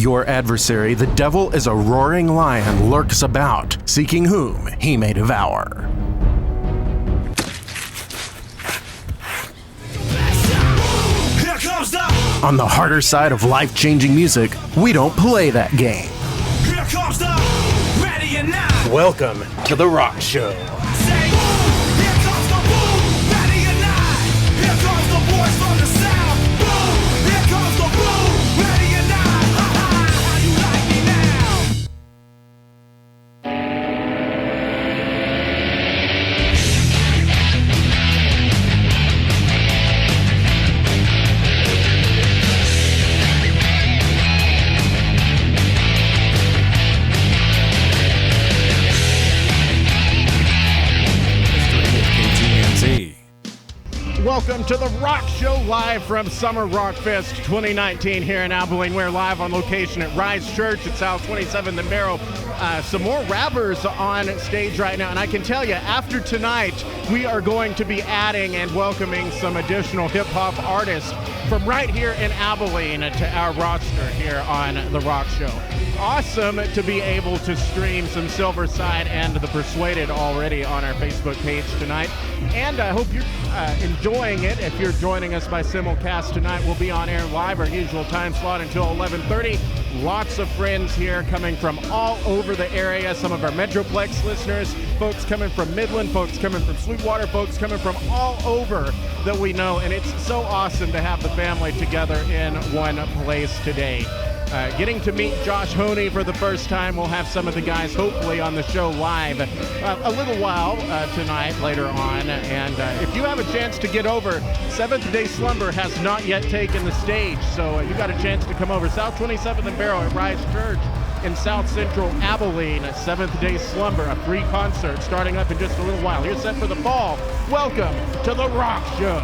Your adversary, the devil, is a roaring lion, lurks about, seeking whom he may devour. On the harder side of life-changing music, we don't play that game. Here comes the ready or not. Welcome to The Rock Show. Say, here comes the boom, ready or not. Here comes the boys from the south. Boom, here comes the boom, ready or not. Ha ha, how you like me now? Welcome to The Rock Show, live from Summer Rockfest 2019 here in Abilene. We're live on location at Rise Church at South 27th and Barrow. Some more rappers on stage right now, and I can tell you, after tonight, we are going to be adding and welcoming some additional hip-hop artists from right here in Abilene to our roster here on The Rock Show. Awesome to be able to stream some Silversyde and the Persuaded already on our Facebook page tonight. And I hope you're enjoying it. If you're joining us by Simulcast tonight, we'll be on air live, our usual time slot until 11:30. Lots of friends here coming from all over the area. Some of our Metroplex listeners, folks coming from Midland, folks coming from Sweetwater, folks coming from all over that we know. And it's so awesome to have the family together in one place today. Getting to meet Josh Honey for the first time. We'll have some of the guys hopefully on the show live a little while tonight, later on. And if you have a chance to get over, Seventh Day Slumber has not yet taken the stage. So you got a chance to come over. South 27th and Barrow at Rise Church in South Central Abilene. Seventh Day Slumber, a free concert starting up in just a little while. You're set for the fall. Welcome to The Rock Show.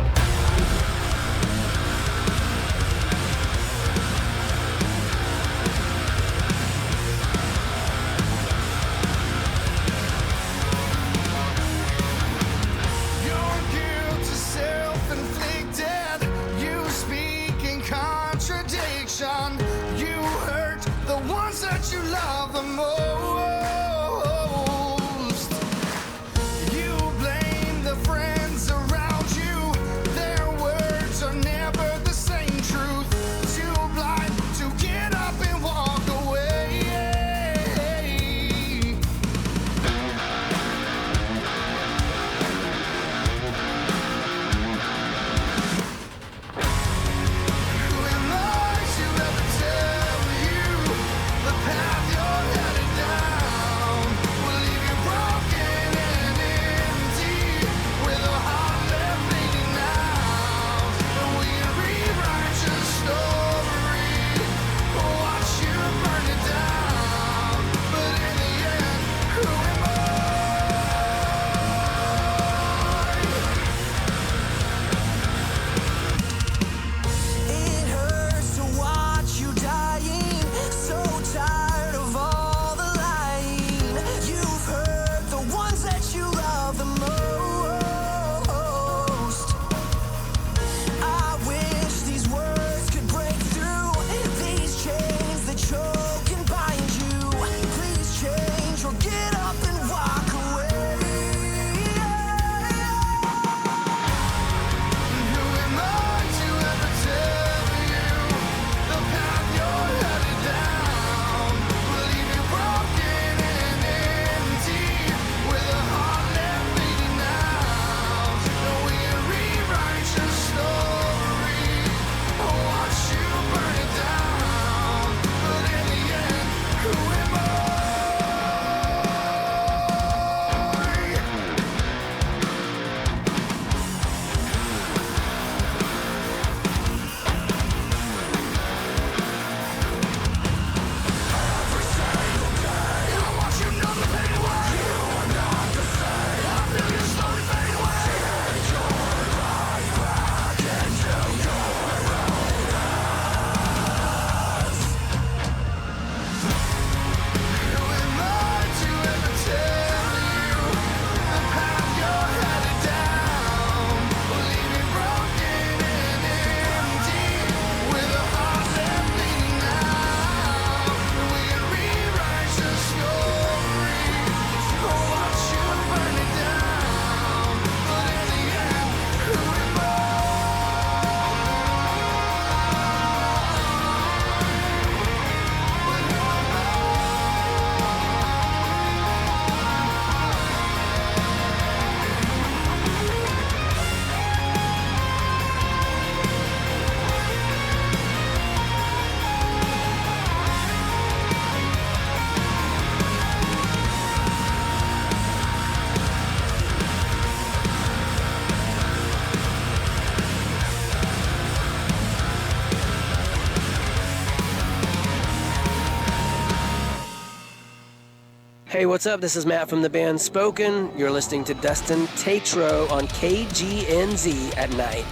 That you love the most. You blame the friends around you. Their words are never the same truth. Too blind to get up and walk away. Who am I to ever tell you the path you're headed down? Hey, what's up? This is Matt from the band Spoken. You're listening to Dustin Tatro on KGNZ at night.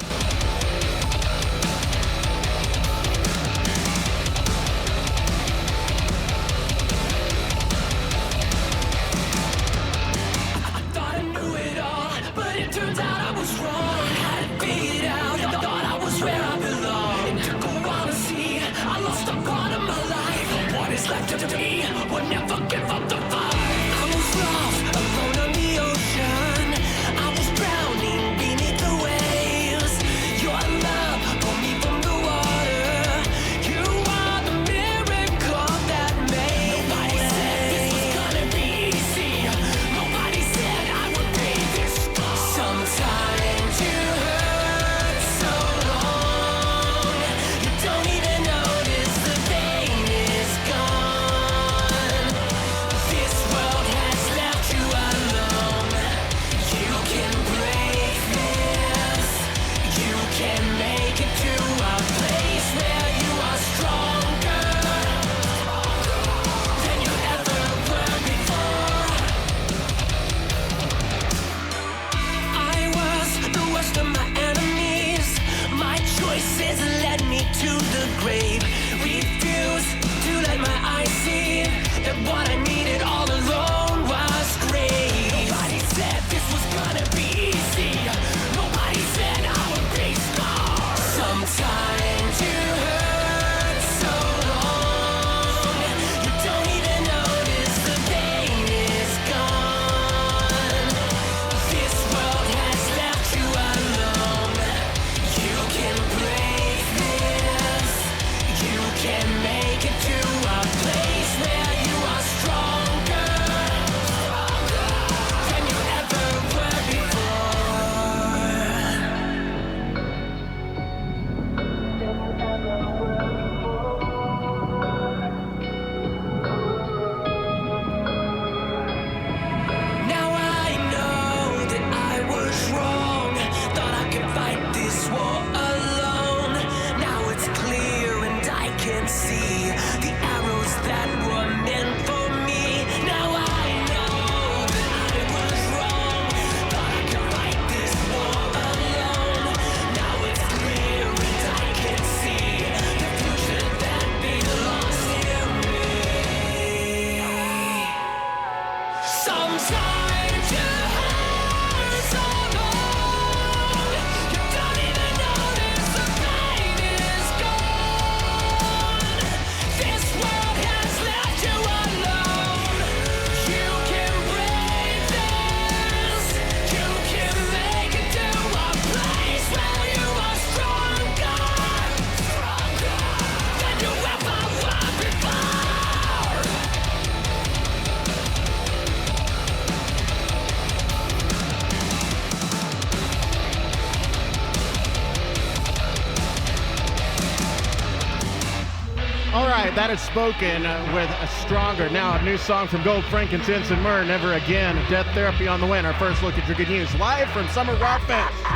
That is Spoken with a Stronger. Now a new song from Gold, Frankincense, and Myrrh, Never Again. Death Therapy on the way. Our first look at your good news live from Summer Rockfest.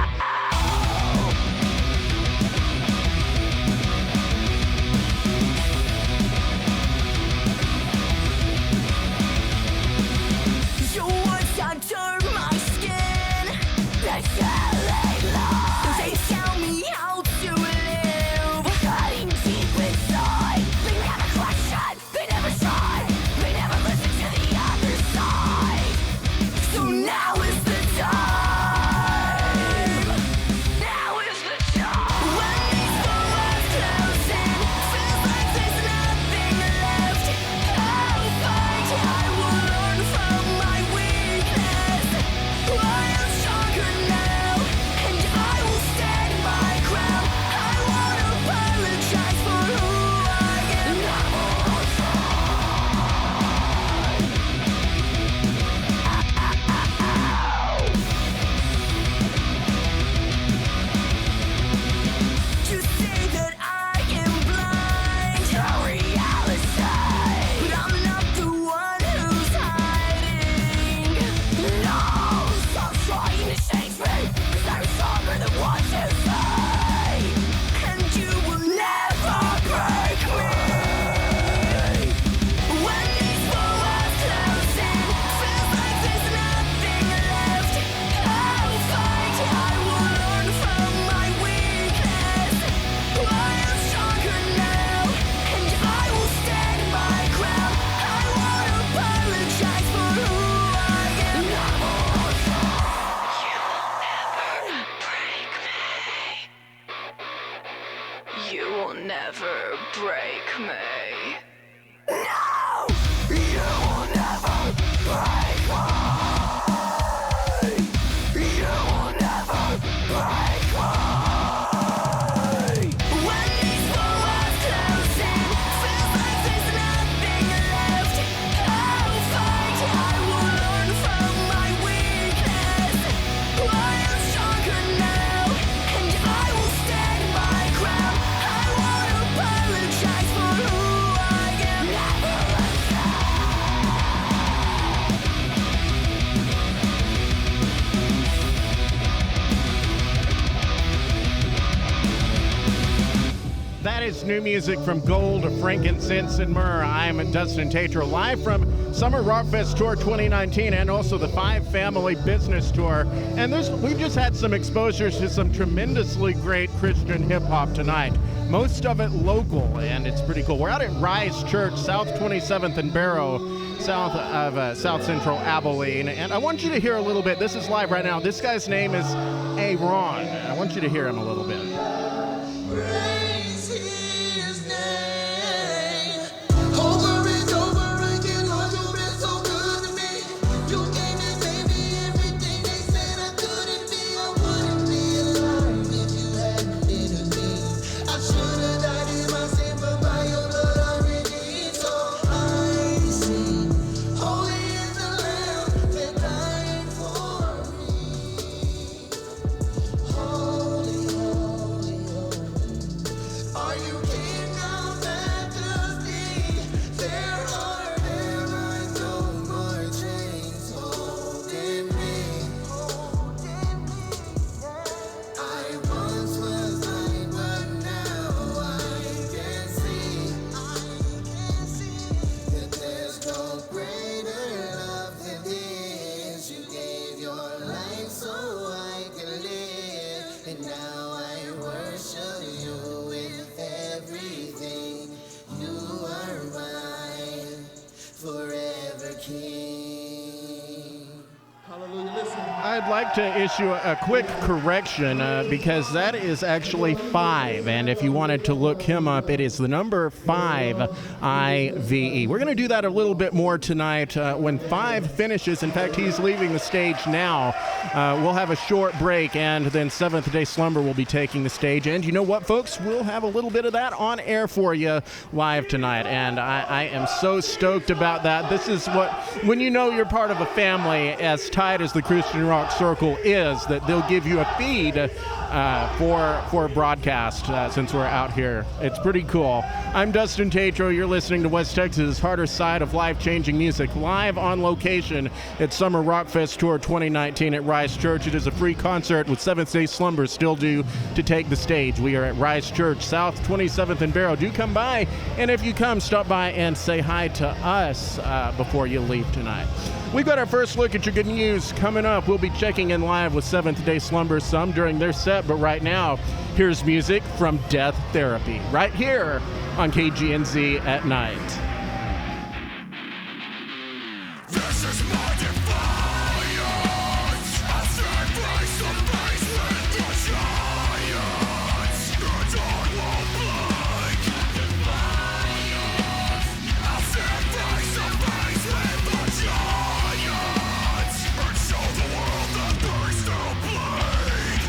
Now is the time. That is new music from Gold, Frankincense, and Myrrh. I'm Dustin Tatro, live from Summer Rockfest Tour 2019 and also the Five Family Business Tour. And we've just had some exposures to some tremendously great Christian hip-hop tonight. Most of it local, and it's pretty cool. We're out at Rise Church, South 27th and Barrow, south of South Central Abilene. And I want you to hear a little bit. This is live right now. This guy's name is Aaron. I want you to hear him a little bit. I'd like to issue a quick correction because that is actually 5, and if you wanted to look him up, it is the number 5, I-V-E. We're going to do that a little bit more tonight when 5 finishes. In fact, he's leaving the stage now. We'll have a short break, and then Seventh Day Slumber will be taking the stage. And you know what, folks? We'll have a little bit of that on air for you live tonight, and I am so stoked about that. This is when you know you're part of a family as tight as the Christian Rock Circle is, that they'll give you a feed for broadcast since we're out here. It's pretty cool. I'm Dustin Tatro. You're listening to West Texas' harder side of life-changing music, live on location at Summer Rockfest Tour 2019 at Rise Church. It is a free concert with Seventh Day Slumber still due to take the stage. We are at Rise Church, South 27th and Barrow. Do come by, and if you come, stop by and say hi to us before you leave tonight. We've got our first look at your good news coming up. We'll be checking in live with Seventh Day Slumber some during their set, but right now, here's music from Death Therapy, right here on KGNZ at night. This is my defiance. I stand face to face with the giants. The dawn will blink. Defiance. I stand face to face with the giants and show the world that they still bleed.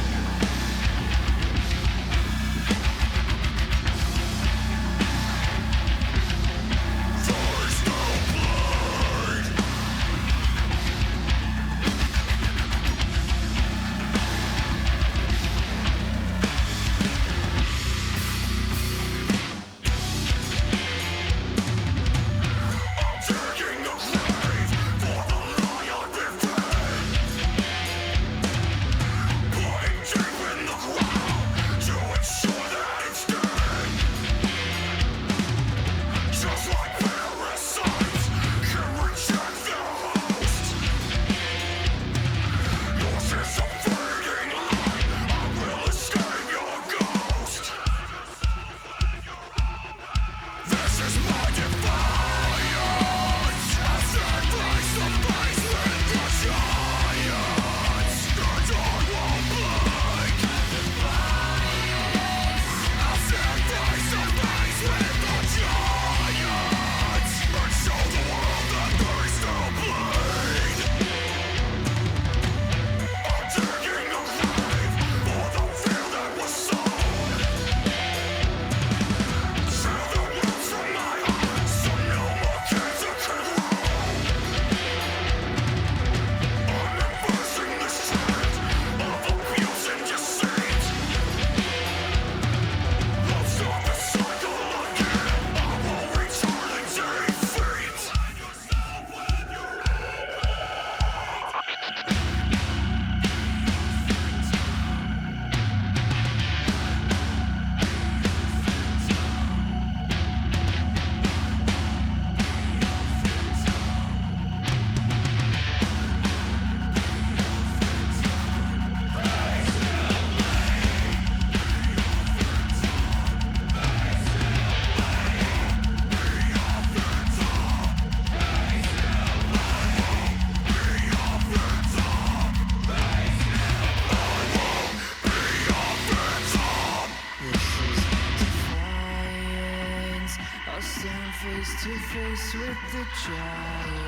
face with the giant.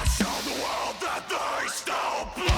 Show the world that they still play.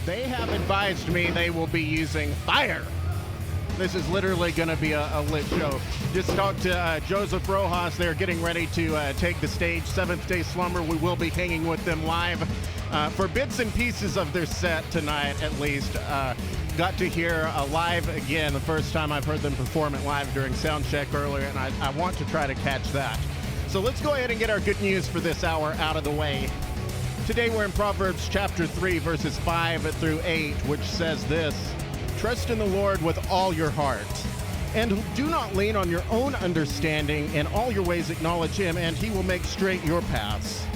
They have advised me they will be using fire. This is literally going to be a lit show. Just talked to Joseph Rojas. They're getting ready to take the stage. Seventh Day Slumber. We will be hanging with them live for bits and pieces of their set tonight, at least. Got to hear live again, the first time I've heard them perform it live during sound check earlier, and I want to try to catch that. So let's go ahead and get our good news for this hour out of the way. Today we're in Proverbs chapter 3, verses 5 through 8, which says this: Trust in the Lord with all your heart, and do not lean on your own understanding. In all your ways acknowledge him, and he will make straight your paths.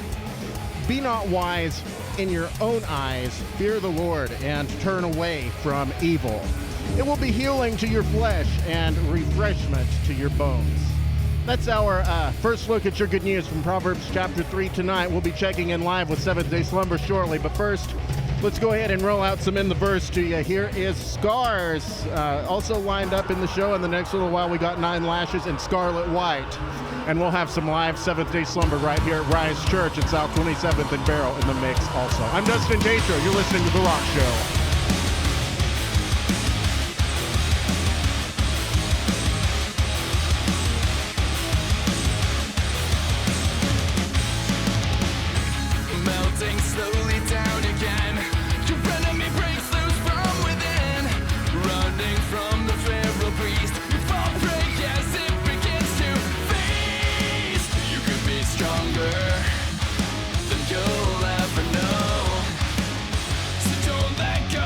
Be not wise in your own eyes. Fear the Lord, and turn away from evil. It will be healing to your flesh and refreshment to your bones. That's our first look at your good news from Proverbs chapter 3 tonight. We'll be checking in live with Seventh Day Slumber shortly, but first, let's go ahead and roll out some In the Verse to you. Here is Scars, also lined up in the show. In the next little while, we got 9 Lashes and Scarlet White. And we'll have some live Seventh Day Slumber right here at Rise Church at South 27th and Barrow in the mix also. I'm Dustin Tatro. You're listening to The Rock Show. Slowly down again. Your enemy breaks loose from within, running from the feral beast. You fall prey as it begins to feast. You could be stronger than you'll ever know, so don't let go.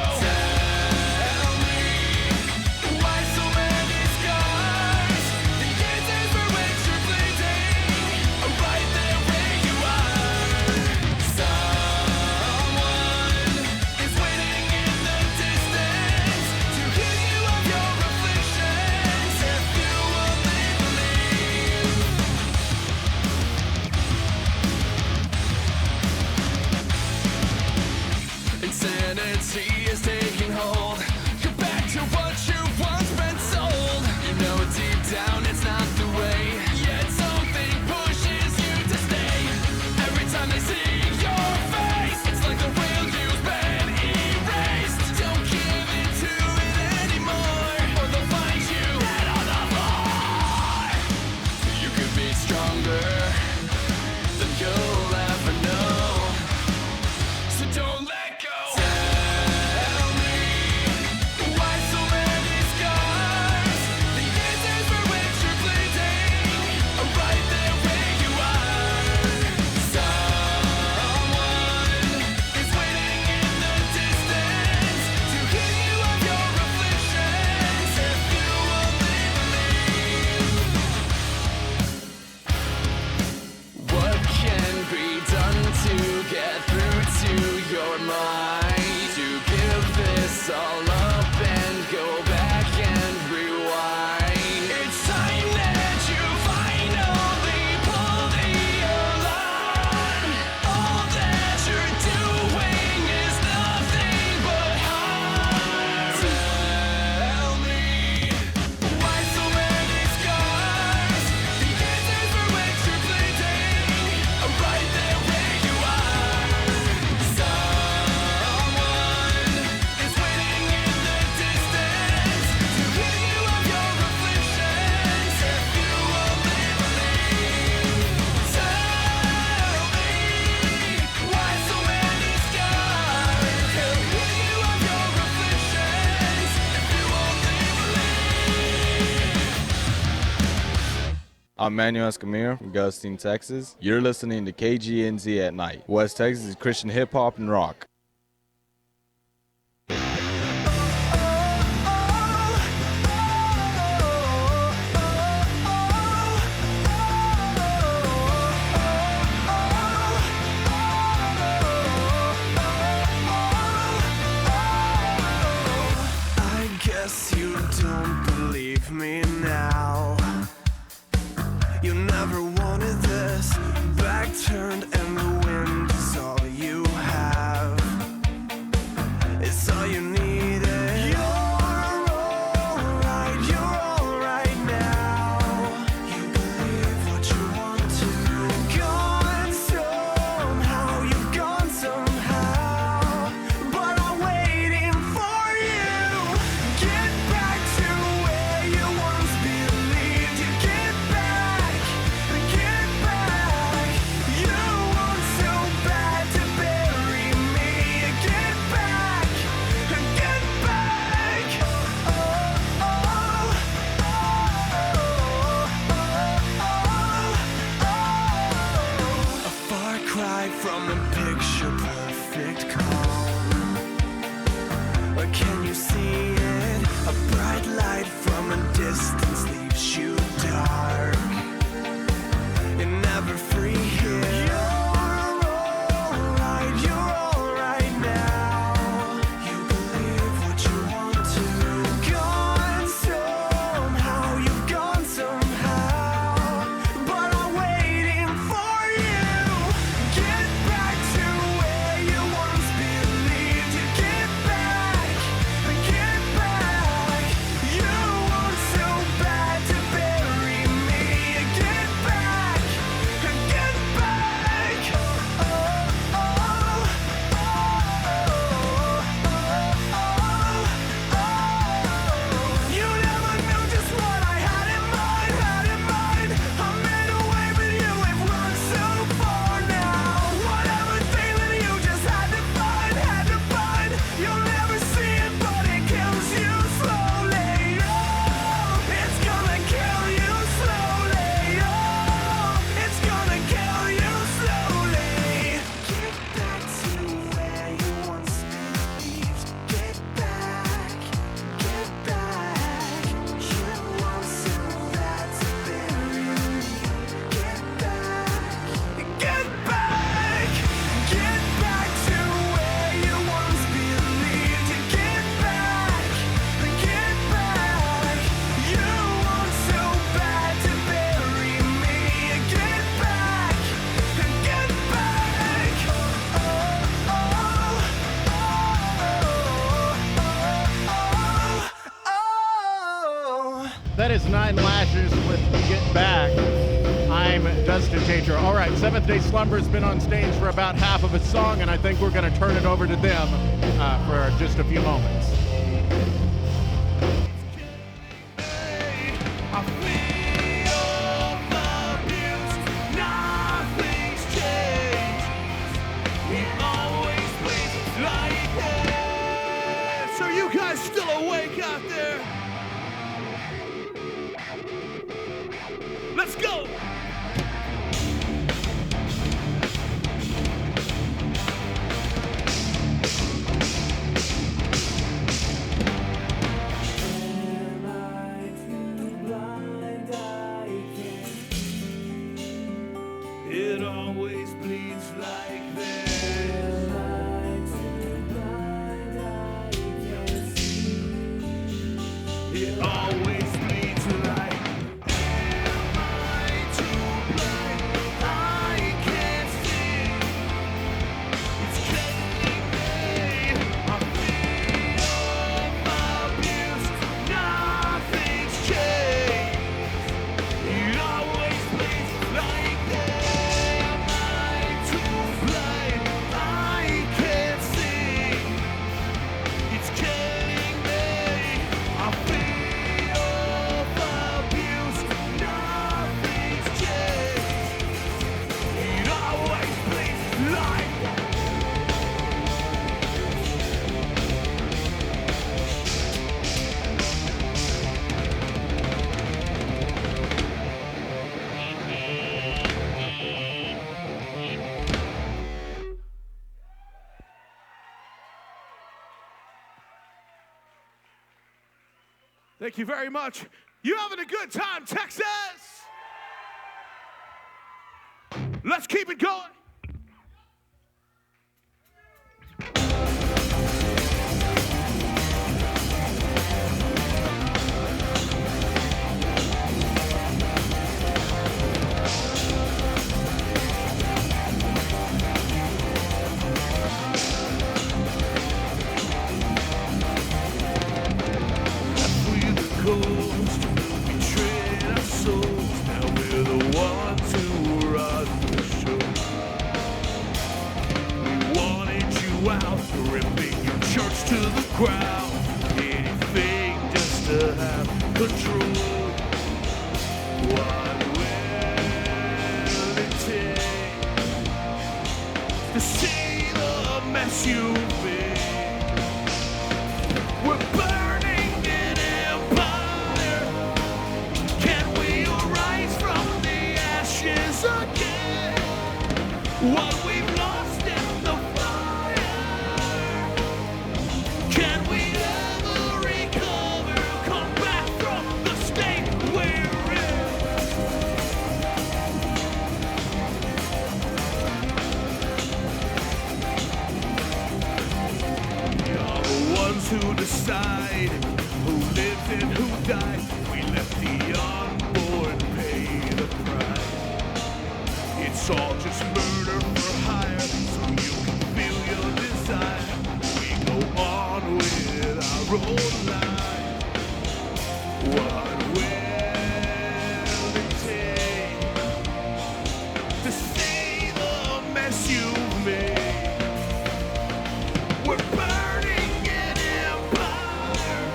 I'm Manuel Escamilla from Gulfstream, Texas. You're listening to KGNZ at night. West Texas is Christian hip hop and rock. I guess you don't believe me now. You never wanted this. Back turned and the wind is all you have. It's all you needed. You're alright now. You believe what you want to. Gone somehow, you've gone somehow. But I'm waiting for you. Get back to where you once believed. You get back. You want so bad to bury me. Get back. A far cry from a picture perfect calm. Or can you see it? A bright light from a distance leaves you dark. You're never free here. You're alright now. You believe what you want to. Gone somehow, you've gone somehow. But I'm waiting for you. Get back to where you once believed. You get back. You want so bad to bury me. Get back. You never knew just what I had in mind. I made a way, but you have run so far now. Whatever thing that you just had to find. You'll never see it, but it kills you slowly. Oh, it's gonna kill you slowly. Oh, it's gonna kill you slowly. Get back to where you once believed. Get back. You want so bad to bury me. Get back. Get back to where you once believed. Get back. You want so bad to bury me. Get back. That is Nine Lashes with Get Back. I'm Dustin Tatro. All right, Seventh Day Slumber's been on stage for about half of a song, and I think we're going to turn it over to them for just a few moments. I feel abused. Nothing's changed. It always plays like this. Are you guys still awake out there? Let's go. It always bleeds like this. It always bleeds like. Am I too blind? I can't see. It's killing me. I feel abused. Nothing's changed. It always bleeds like this. Am I too blind? I can't see. It's killing me. I feel Thank you very much. You having a good time, Texas? Let's keep it going. To the crowd, anything just to have control. What will it take to see the mess you made? We're burning an empire. Can we arise from the ashes again? What we've lost in the can we ever recover? Come back from the state we're in. You're the ones who decide who lives and who dies. We let the unborn pay the price. It's all just murder for hire, so you can feel your desire. Go on with our own life. What will it take to see the mess you've made? We're burning an empire.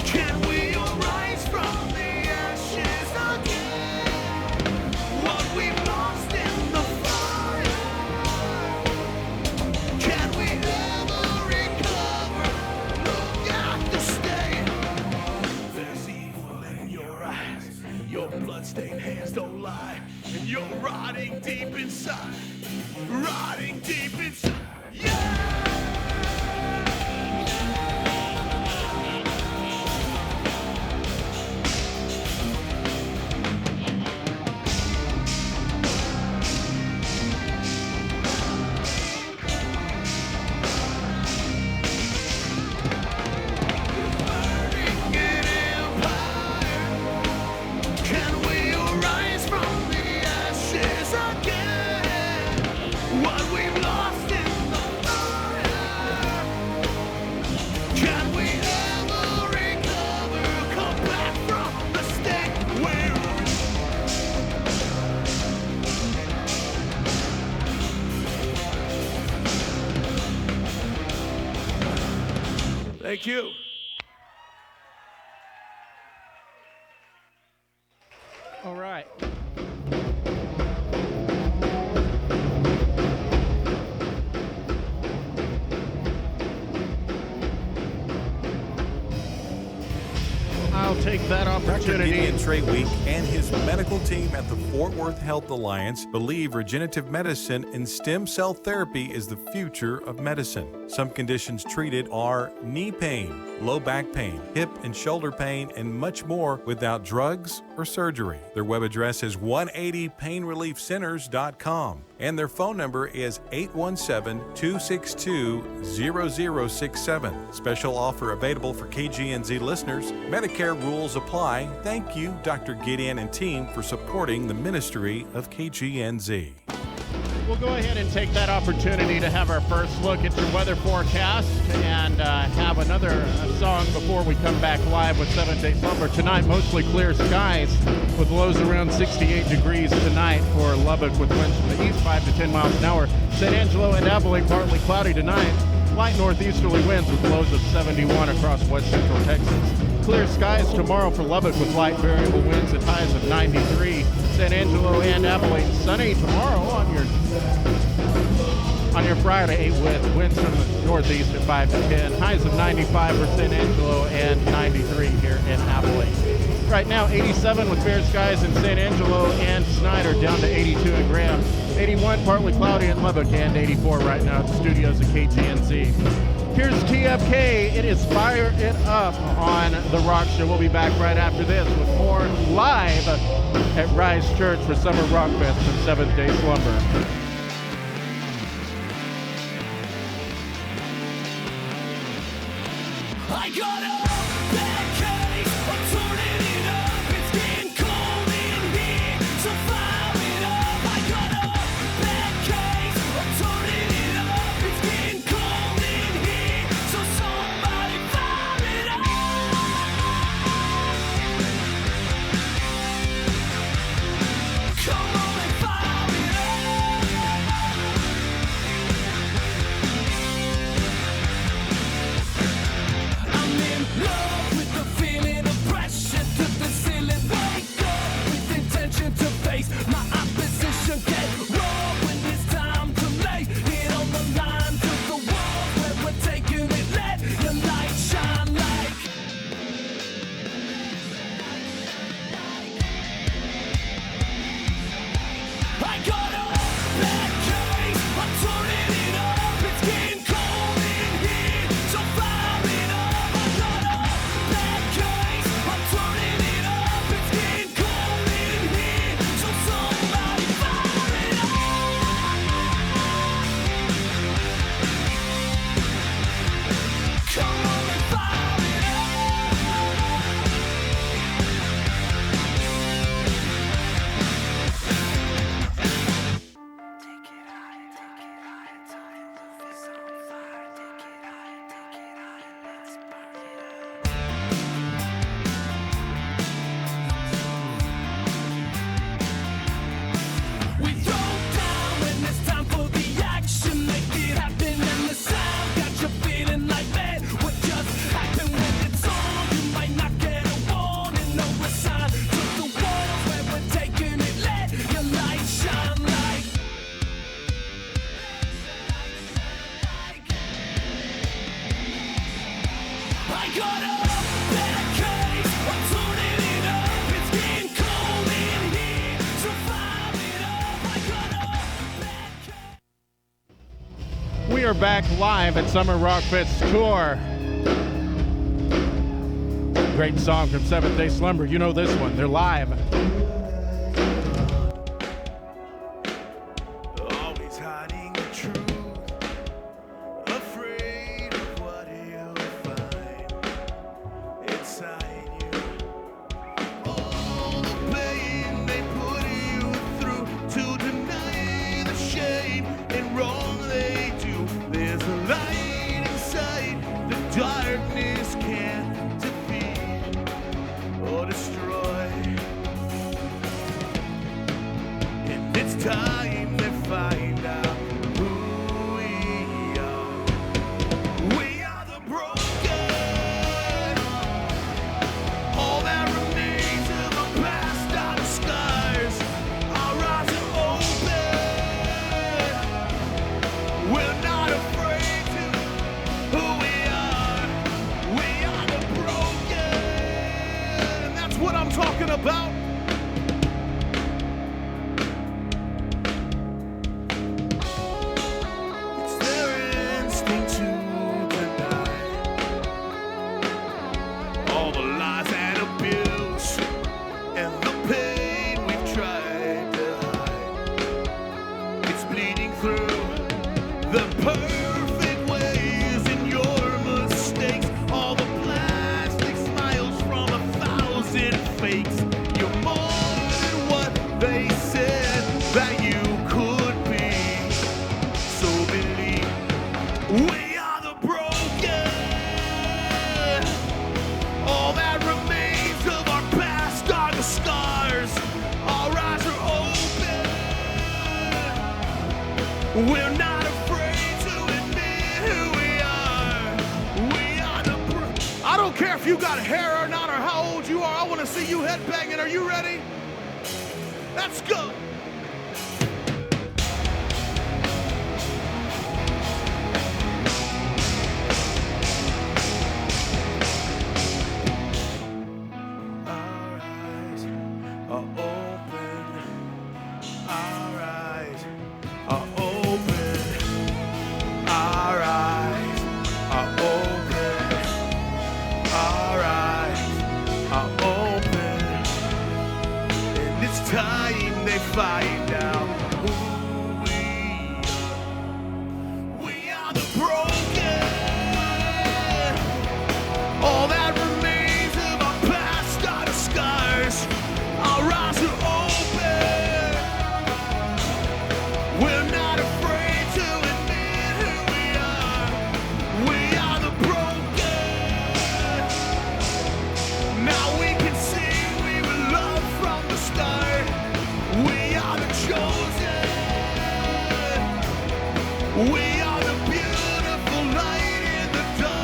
Can we arise from the ashes again? What we've lost in the fire. Can we ever recover? Look at the state. There's evil in your eyes. Your bloodstained hands don't lie. And you're rotting deep inside. Rotting deep inside. Yeah! Thank you. All right. I'll take that opportunity. Dr. Gideon Treyweek and his medical team at the Fort Worth Health Alliance believe regenerative medicine and stem cell therapy is the future of medicine. Some conditions treated are knee pain, low back pain, hip and shoulder pain, and much more without drugs or surgery. Their web address is 180painreliefcenters.com and their phone number is 817-262-0067. Special offer available for KGNZ listeners. Medicare rules apply. Thank you, Dr. Gideon and team, for supporting the ministry of KGNZ. We'll go ahead and take that opportunity to have our first look at your weather forecast and have another song before we come back live with Seventh Day Slumber. Tonight, mostly clear skies with lows around 68 degrees tonight for Lubbock with winds from the east 5 to 10 miles an hour. San Angelo and Abilene, partly cloudy tonight. Light northeasterly winds with lows of 71 across west central Texas. Clear skies tomorrow for Lubbock with light variable winds at highs of 93. San Angelo and Abilene sunny tomorrow on your Friday with winds from the northeast at 5 to 10. Highs of 95 for San Angelo and 93 here in Abilene. Right now 87 with fair skies in San Angelo and Snyder, down to 82 in Graham. 81 partly cloudy in Lubbock and 84 right now at the studios of KGNZ. Here's TFK. It is Fire It Up on The Rock Show. We'll be back right after this with more live at Rise Church for Summer Rockfest from Seventh Day Slumber. I got a bad case, I'm turning it up, it's getting cold in here, so fire it up. I got a bad case, I'm turning it up, it's getting cold in here, so somebody fire it up. Come on and fire it up. I'm in love with the feeling of pressure to the ceiling. Wake up with intention to face my opposition. Get raw when it's time to lay it on the line to the wall where we're taking it. Let your light shine like. I got a bad case, I'm turning it up, it's getting cold in here, so fire it up. I got a bad case, I'm turning it up, it's getting cold in here, so somebody fire it up. Come on and fire it up. We throw down when it's time for the action. Make it happen and the sound got you feeling like, man, what just happened when it's on? You might not get a warning, no sign to the walls where we're taking it. Let your light shine like. I got a bad case, I'm turning it up, it's getting cold in here, so fire it up. I got a bad case. We are back live at Summer Rockfest Tour. Great song from Seventh Day Slumber. You know this one. They're live. Always hiding the truth, afraid of what you'll find inside you. All the pain they put you through to deny the shame and wrong they do. There's a light inside the darkness can't defeat or destroy. And it's time to find out who we are. We are the broken. All that remains of the past are the scars. Our eyes are open. We're not afraid to who we are. We are the broken. And that's what I'm talking about. It's their instinct to deny all the lies and abuse and the pain we've tried to hide. It's bleeding through the perfect ways in your mistakes. All the plastic smiles from 1,000 fakes. You're more than what they said that you could be. So believe we are the broken. All that remains of our past are the scars. Our eyes are open. We're not afraid to admit who we are. We are the I don't care if you got hair or not or how old you are. I want to see you headbanging. Are you ready? Let's go. Our eyes are open. Our eyes are open. Our eyes are time they find out who we are the broken. All that remains of our past are the scars. Our eyes are open. We're not afraid to admit who we are. We are the broken. Now we can see we were loved from the start. We are the chosen. We are the beautiful light in the dark.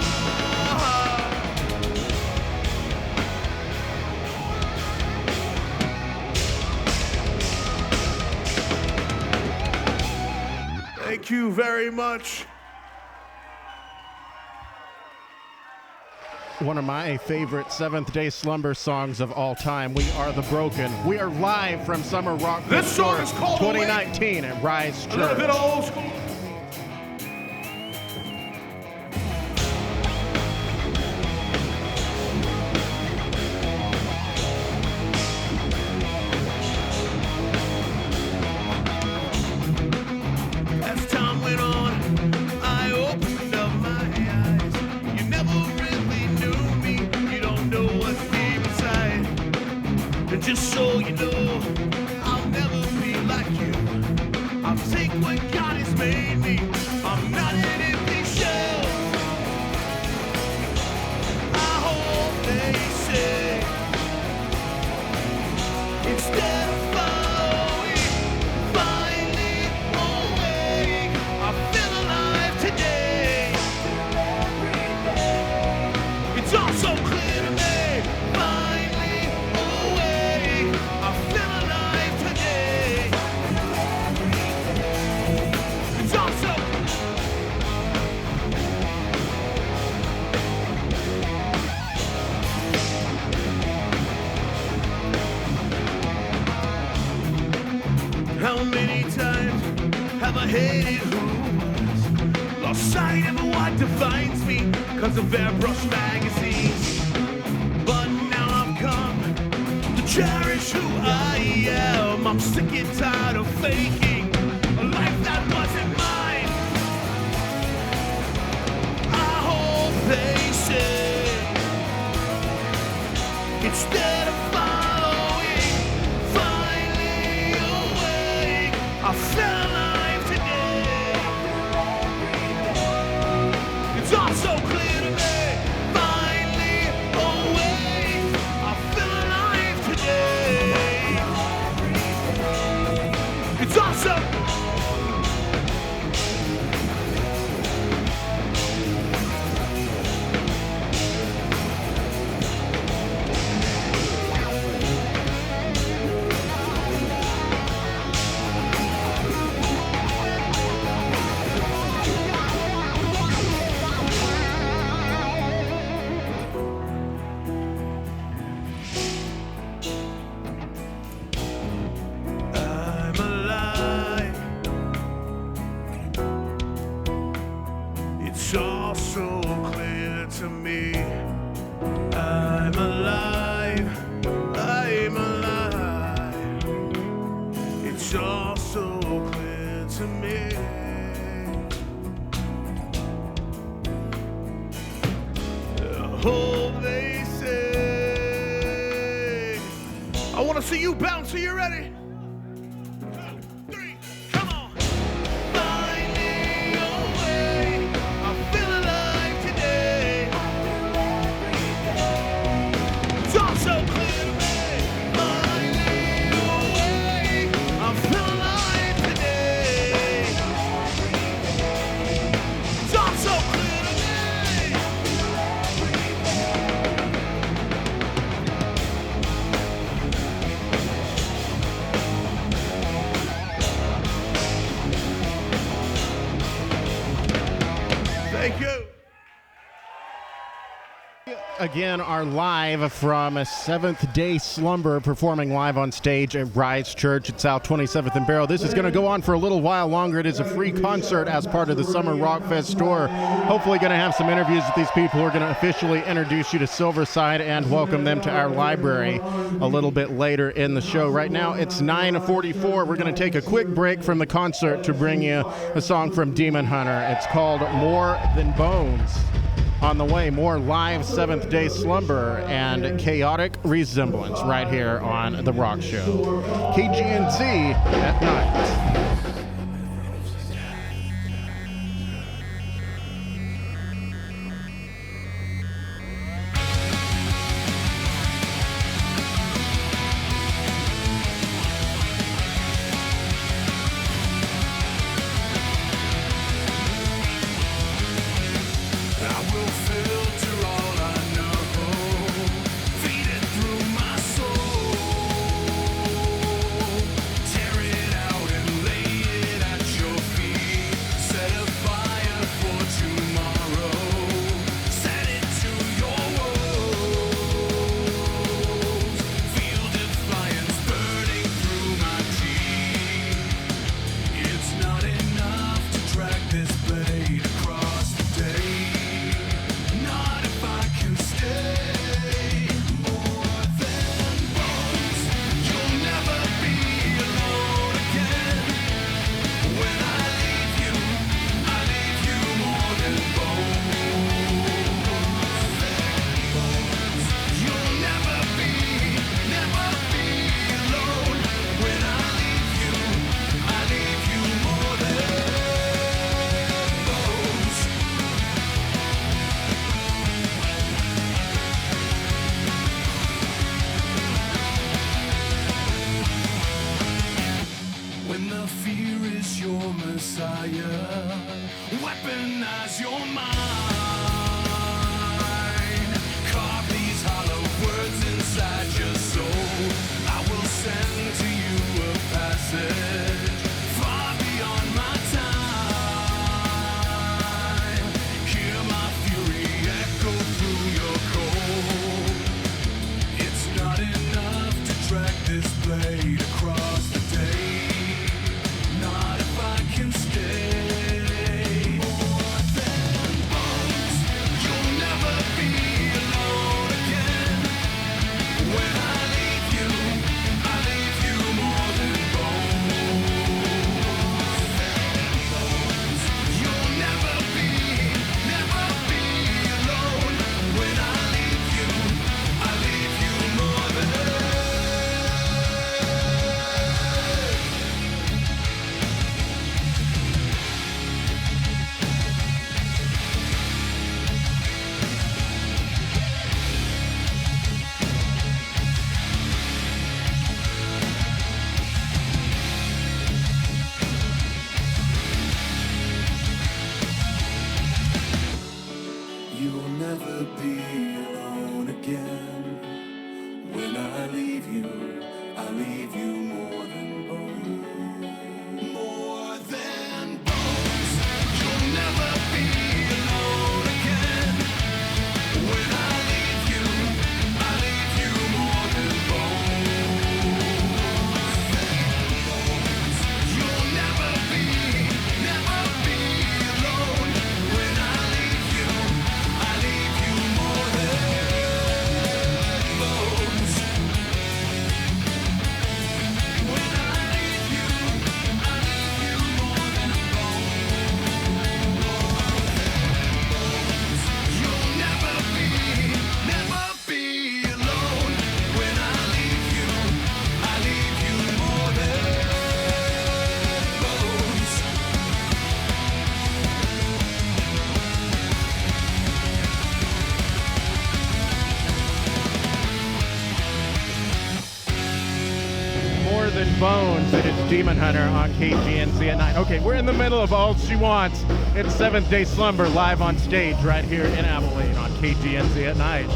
Thank you very much. One of my favorite Seventh Day Slumber songs of all time, We Are the Broken. We are live from Summer Rockfest This song Tour is called 2019 at Rise A little bit Church. old school. As time went on, I opened up my eyes. You never really knew me. You don't know what's deep inside. And just so you know, I'll never be like you. I'll take what God has made me. I'm not an empty shell. I hope they say instead of following, finally awake. I feel alive today. It's all so clear to me. Finally awake. I feel alive today. It's all so. How many times have I hated who was? Lost sight of what defines me because of airbrush magazines. But now I've come to cherish who I am. I'm sick and tired of faking a life that wasn't mine. I hope they say instead of following, finally awake. I feel alive today. It's all so clear to me. Finally awake. I feel alive today. It's all so. I'm alive. It's all so clear to me. I'm alive. I'm alive. It's all so clear to me. I hope they say. I want to see you bounce. Are you ready? 2, 3, come on. Finally awake. I feel alive today. It's all so clear to me. Finally awake. I feel alive today. It's all so clear to me. again are live from Seventh Day Slumber, performing live on stage at Rise Church at South 27th and Barrow. This is going to go on for a little while longer. It is a free concert as part of the Summer Rockfest Tour. Hopefully going to have some interviews with these people who are going to officially introduce you to Silversyde and welcome them to our library a little bit later in the show. Right now it's 9:44. We're going to take a quick break from the concert to bring you a song from Demon Hunter. It's called More Than Bones. On the way, more live Seventh Day Slumber and Chaotic Resemblance right here on The Rock Show. KGNZ at night. Bones. It is Demon Hunter on KGNZ at 9. Okay, we're in the middle of All She Wants. It's Seventh Day Slumber live on stage right here in Abilene on KGNZ at night.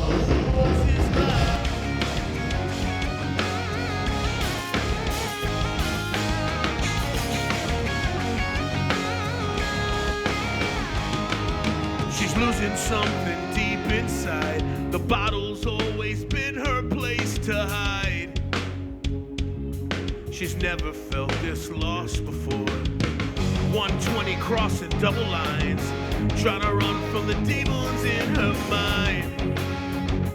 She's losing something deep inside. The bottom always been her place to hide. She's never felt this lost before. 120 crossing double lines, trying to run from the demons in her mind.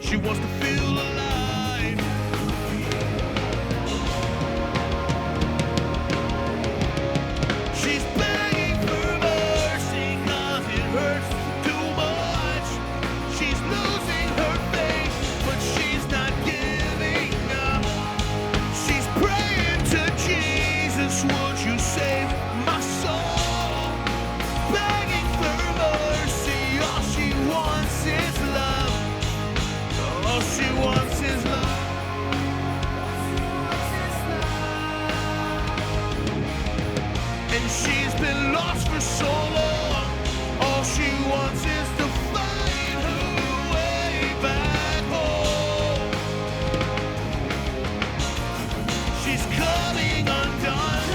She wants to feel alive. She's begging for mercy 'cause it hurts too much. She's losing her faith, but she's not giving up. She's praying to Jesus, would you save my soul? Begging for mercy, all she wants is love. All she wants is love. And she's been lost for so long. All she wants is to find her way back home. She's coming undone,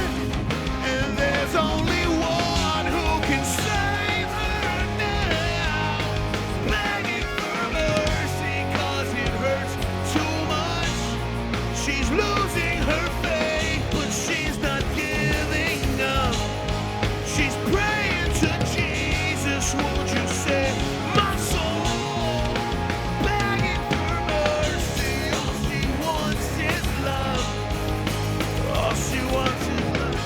and there's only one who can save her now. Begging for mercy 'cause it hurts too much. She's losing her faith, but she's not giving up. She's praying to Jesus, won't you save my soul? Begging for mercy, all she wants is love. All she wants is love.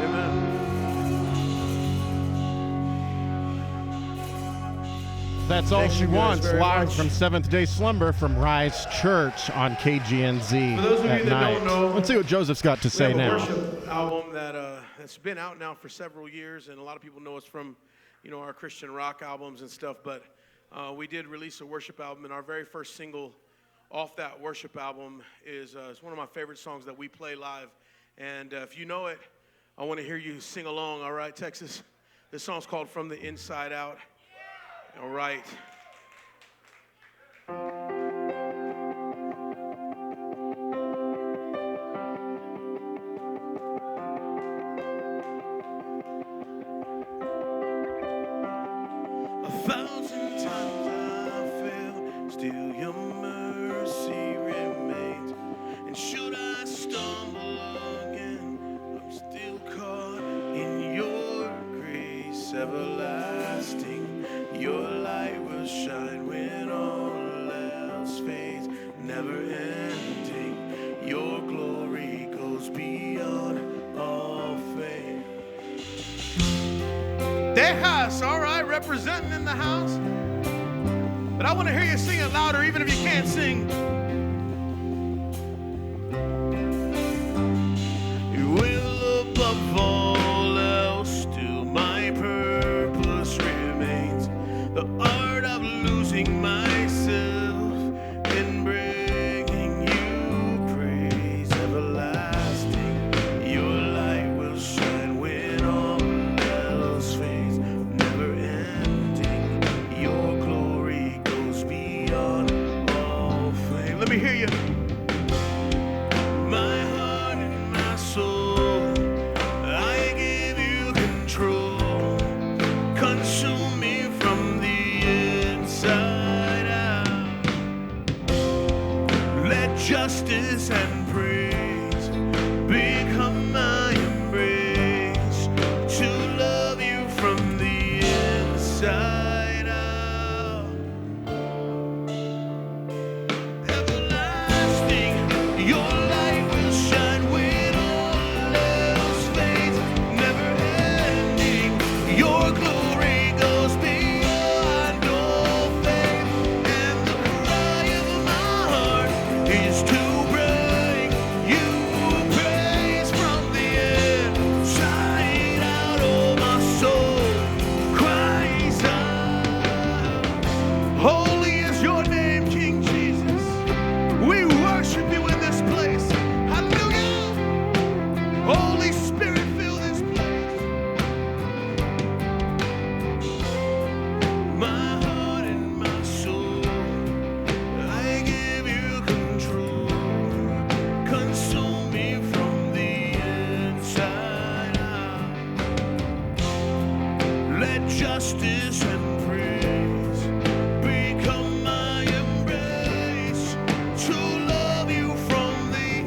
Amen. That's All Thank She you guys Wants, very live much. from Seventh Day Slumber from Rise Church on KGNZ For those of you at that night. don't know, Let's see what Joseph's got to We say have a now. worship album that's been out now for several years, and a lot of people know us from, our Christian rock albums and stuff. But we did release a worship album, and our very first single off that worship album is it's one of my favorite songs that we play live. And if you know it, I want to hear you sing along. All right, Texas. This song's called "From the Inside Out." All right. A thousand times I failed, still your mercy remains. And should I stumble again, I'm still caught in your grace everlasting. Your light will shine when all else fades, never ending. Your glory goes beyond all fame. Tejas, all right, representing in the house. But I want to hear you sing it louder, even if you can't sing. You will above all else, still my purpose remains. The art of losing myself and bringing you praise everlasting. Your light will shine when all else fades, never ending. Your glory goes beyond all fame. praises and praise become my embrace, to love you from the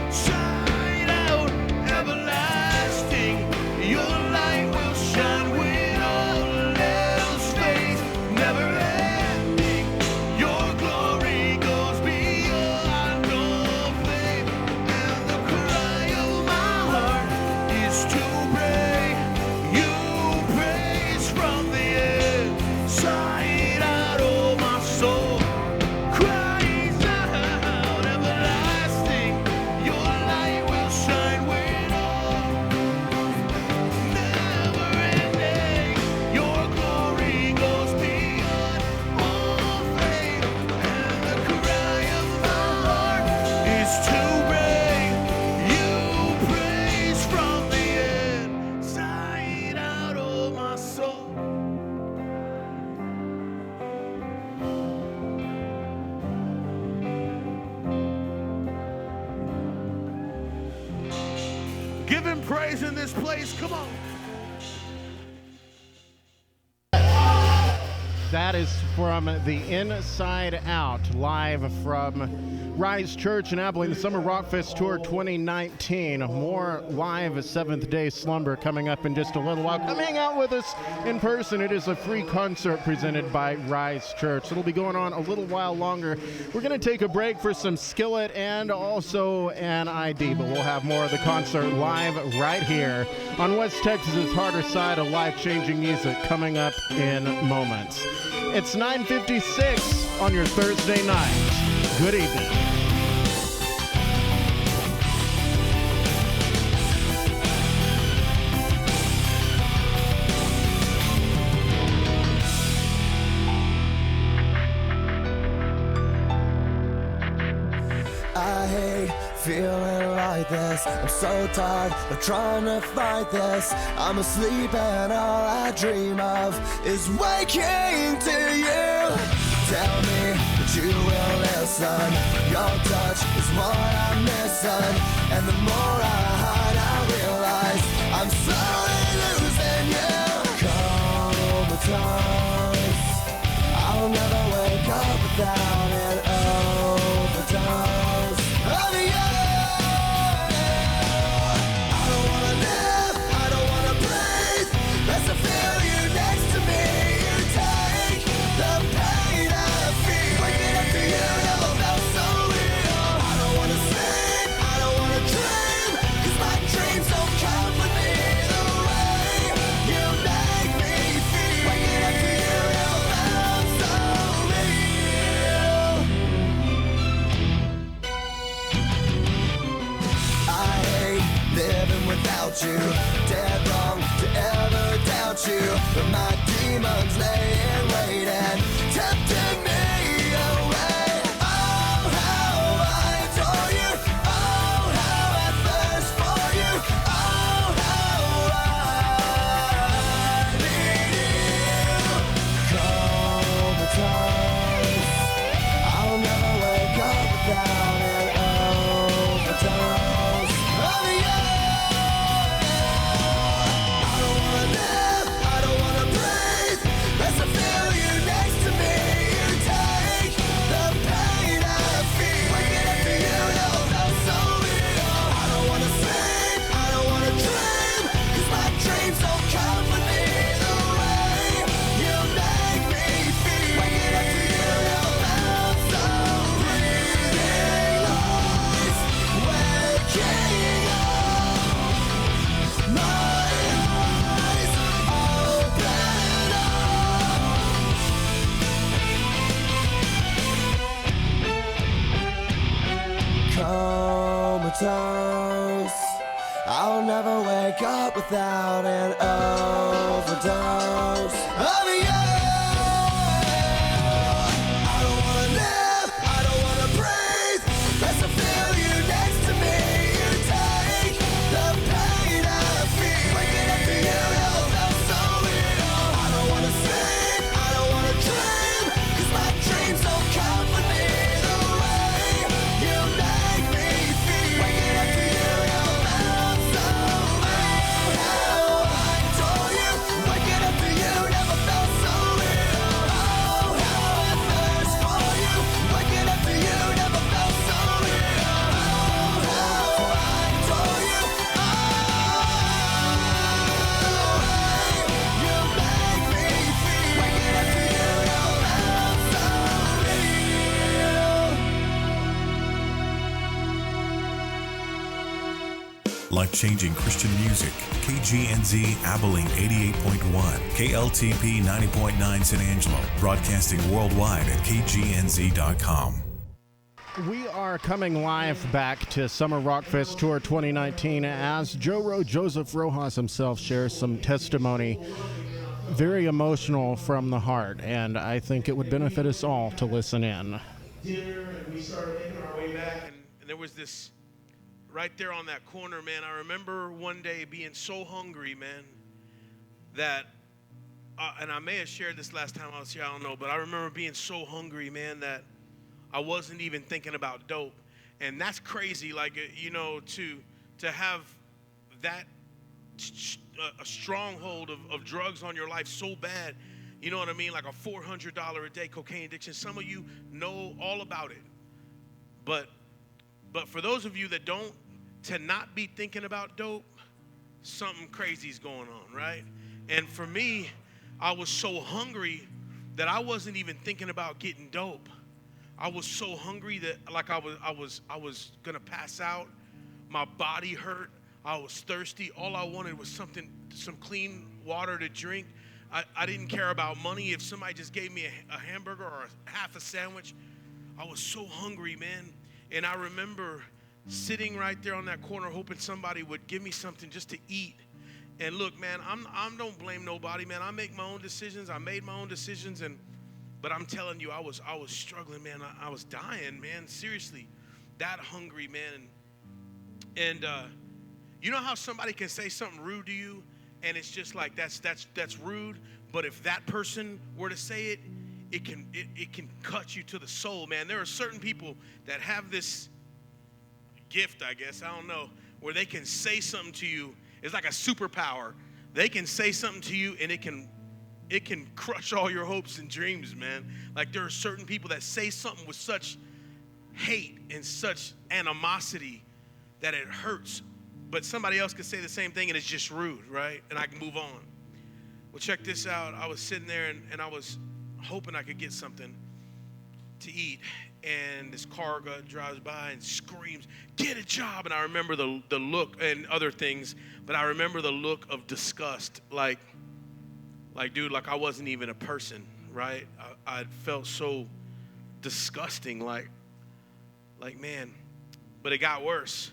inside out, everlasting. Your light will shine when all else fades, never ending. Your glory goes beyond all fame, and the cry of my heart is to pray you praise from the inside out. Oh, my soul cries out, everlasting. Your light will shine when all never ending. Your glory goes beyond all fame, and the cry of my heart is to bring you praise from the inside out. Oh, my soul. Give him praise in this place. Come on. That is from the Inside Out, live from Rise Church in Abilene, the Summer Rockfest Tour 2019. More live Seventh Day Slumber coming up in just a little while. Come hang out with us in person. It is a free concert presented by Rise Church. It'll be going on a little while longer. We're going to take a break for some Skillet and also an ID, but we'll have more of the concert live right here on West Texas's harder side of life-changing music coming up in moments. It's 9:56 on your Thursday night. Good evening. I hate feeling like this. I'm so tired of trying to fight this. I'm asleep and all I dream of is waking to you. Tell me that you will listen. Your touch is what I'm missing, and the more I hide, I realize I'm slowly losing you. Comatose, I'll never wake up without an overdose of you. I don't wanna live, I don't wanna breathe. Best to feel you next to me. You take the pain I feel. Waking up to you never felt so real. I don't wanna sleep, I don't wanna dream, 'cause my dreams don't come with me the way you make me feel. Waking up to you never felt so real. I hate living without you. Dead wrong to ever doubt you, but my demons laying waiting, tempting me away. Oh, how I adore you. Oh, how I thirst for you. Oh, how I need you. Comatose, I'll never wake up without an overdose of you. I don't wanna live, I don't wanna breathe. Best to feel you next to me. You take the pain I feel. Waking up to you never felt so real. I don't wanna sleep, I don't wanna dream, 'cause my dreams don't come with me the way you make me feel. Waking up to you never felt so real. Breathing lies, waking up, my eyes open up. Comatose, I'll never wake up without an overdose of you. I don't wanna live, I don't wanna breathe. Best to feel you next to me. You take the pain I feel. Waking up to you never felt so real. I don't wanna sleep, I don't wanna dream, 'cause my dreams don't come with me the way you make me feel. Waking up to you never felt so real. How I adore you. Waking up to you never felt Life-changing Christian music. KGNZ Abilene 88.1. KLTP 90.9 San Angelo. Broadcasting worldwide at KGNZ.com. We are coming live back to Summer Rockfest Tour 2019 as Joseph Rojas himself shares some testimony, very emotional from the heart, and I think it would benefit us all to listen in. Dinner, and we started making our way back, and there was this right there on that corner, man. I remember one day being so hungry, man, that, and I may have shared this last time I was here, I don't know, but I remember being so hungry, man, that I wasn't even thinking about dope. And that's crazy, like, you know, to have that a stronghold of drugs on your life so bad, you know what I mean, like a $400 a day cocaine addiction. Some of you know all about it. But for those of you that don't, to not be thinking about dope, something crazy's going on, right? And for me, I was so hungry that I wasn't even thinking about getting dope. I was so hungry that like I was gonna pass out. My body hurt. I was thirsty. All I wanted was some clean water to drink. I didn't care about money. If somebody just gave me a hamburger or half a sandwich, I was so hungry, man. And I remember sitting right there on that corner hoping somebody would give me something just to eat. And look, man, I don't blame nobody, man. I make my own decisions. I made my own decisions, but I'm telling you, I was struggling, man. I was dying, man. Seriously, that hungry, man. And you know how somebody can say something rude to you, and it's just like that's rude. But if that person were to say it, it can cut you to the soul, man. There are certain people that have this gift, I guess, I don't know, where they can say something to you. It's like a superpower. They can say something to you, and it can crush all your hopes and dreams, man. Like there are certain people that say something with such hate and such animosity that it hurts. But somebody else could say the same thing and it's just rude, right? And I can move on. Well, check this out. I was sitting there and I was hoping I could get something to eat. And this car drives by and screams, "Get a job!" And I remember the look and other things, but I remember the look of disgust. Like, dude, like I wasn't even a person, right? I felt so disgusting, like, man. But it got worse.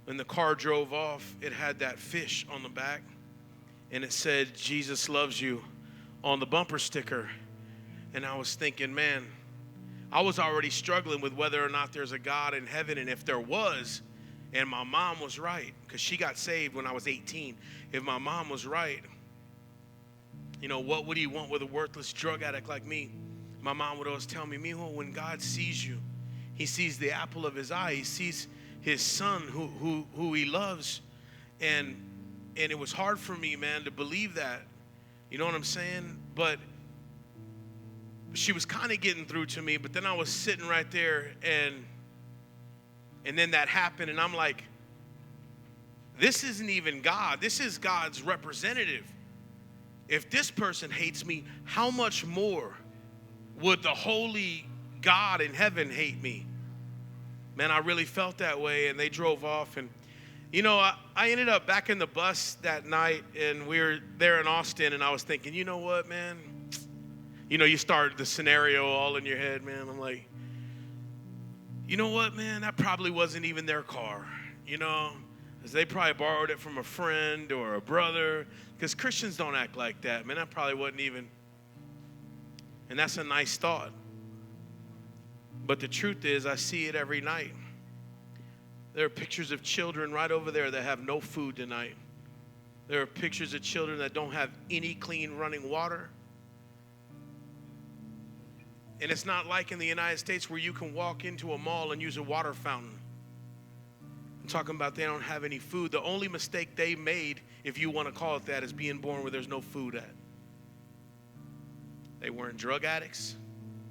When the car drove off, it had that fish on the back, and it said, "Jesus loves you," on the bumper sticker. And I was thinking, man, I was already struggling with whether or not there's a God in heaven, and if there was, and my mom was right, because she got saved when I was 18. If my mom was right, you know, what would he want with a worthless drug addict like me? My mom would always tell me, "Mijo, when God sees you, he sees the apple of his eye. He sees his son who he loves." And it was hard for me, man, to believe that. You know what I'm saying? But she was kind of getting through to me, but then I was sitting right there and then that happened, and I'm like, this isn't even God. This is God's representative. If this person hates me, how much more would the holy God in heaven hate me? Man, I really felt that way, and they drove off. And, you know, I ended up back in the bus that night, and we were there in Austin, and I was thinking, you know what, man? You know, you start the scenario all in your head, man. I'm like, you know what, man? That probably wasn't even their car, you know? Because they probably borrowed it from a friend or a brother. Because Christians don't act like that, man. That probably wasn't even. And that's a nice thought. But the truth is, I see it every night. There are pictures of children right over there that have no food tonight. There are pictures of children that don't have any clean running water. And it's not like in the United States where you can walk into a mall and use a water fountain. I'm talking about they don't have any food. The only mistake they made, if you want to call it that, is being born where there's no food at. They weren't drug addicts.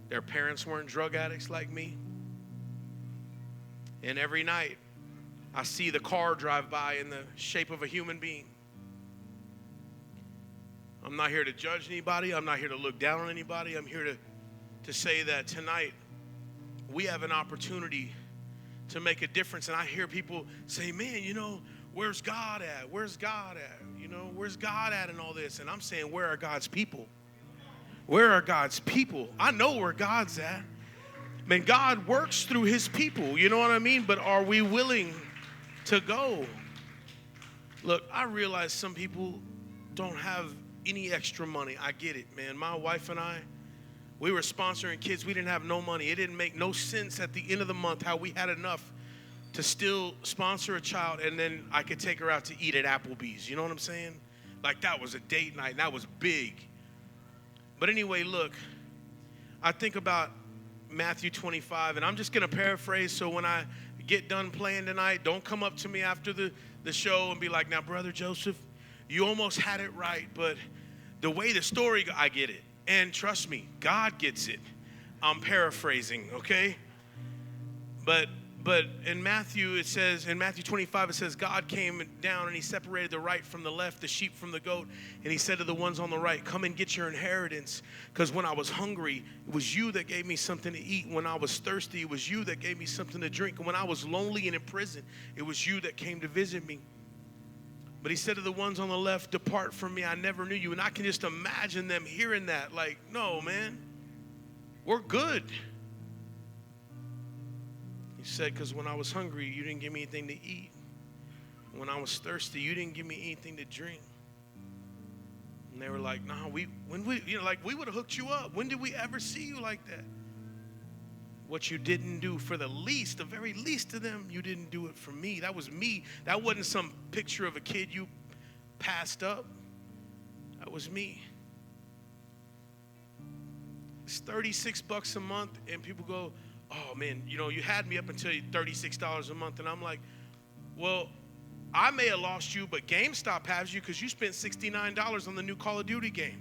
Their parents weren't drug addicts like me. And every night, I see the car drive by in the shape of a human being. I'm not here to judge anybody. I'm not here to look down on anybody. I'm here to say that tonight we have an opportunity to make a difference. And I hear people say, man, you know, where's God at? Where's God at? You know, where's God at in all this? And I'm saying, where are God's people? Where are God's people? I know where God's at. Man, God works through his people, you know what I mean? But are we willing to go? Look, I realize some people don't have any extra money. I get it, man. My wife and I, we were sponsoring kids. We didn't have no money. It didn't make no sense at the end of the month how we had enough to still sponsor a child and then I could take her out to eat at Applebee's. You know what I'm saying? Like that was a date night and that was big. But anyway, look, I think about Matthew 25, and I'm just going to paraphrase, so when I get done playing tonight, don't come up to me after the show and be like, now, Brother Joseph, you almost had it right, but the way the story, I get it. And trust me, God gets it. I'm paraphrasing, okay? But in Matthew, it says, in Matthew 25, it says, God came down and he separated the right from the left, the sheep from the goat. And he said to the ones on the right, come and get your inheritance. Because when I was hungry, it was you that gave me something to eat. When I was thirsty, it was you that gave me something to drink. And when I was lonely and in prison, it was you that came to visit me. But he said to the ones on the left, depart from me, I never knew you. And I can just imagine them hearing that. Like, no, man, we're good. He said, because when I was hungry, you didn't give me anything to eat. When I was thirsty, you didn't give me anything to drink. And they were like, nah, we would have hooked you up. When did we ever see you like that? What you didn't do for the least, the very least of them, you didn't do it for me. That was me. That wasn't some picture of a kid you passed up. That was me. It's $36 a month, and people go, oh, man, you know, you had me up until $36 a month. And I'm like, well, I may have lost you, but GameStop has you because you spent $69 on the new Call of Duty game.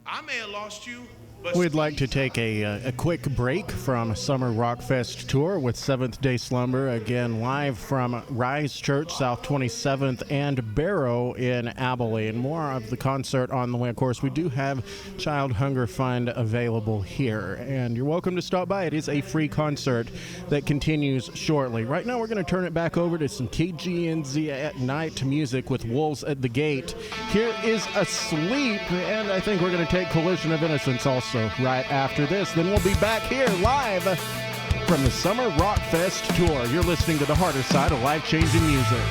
I may have lost you. We'd like to take a quick break from Summer Rockfest Tour with Seventh Day Slumber, again live from Rise Church, South 27th and Barrow in Abilene. More of the concert on the way. Of course, we do have Child Hunger Fund available here, and you're welcome to stop by. It is a free concert that continues shortly. Right now, we're going to turn it back over to some KGNZ at night music with Wolves at the Gate. Here is Asleep, and I think we're going to take Collision of Innocence also right after this. Then we'll be back here live from the Summer Rockfest Tour. You're listening to the harder side of life-changing music.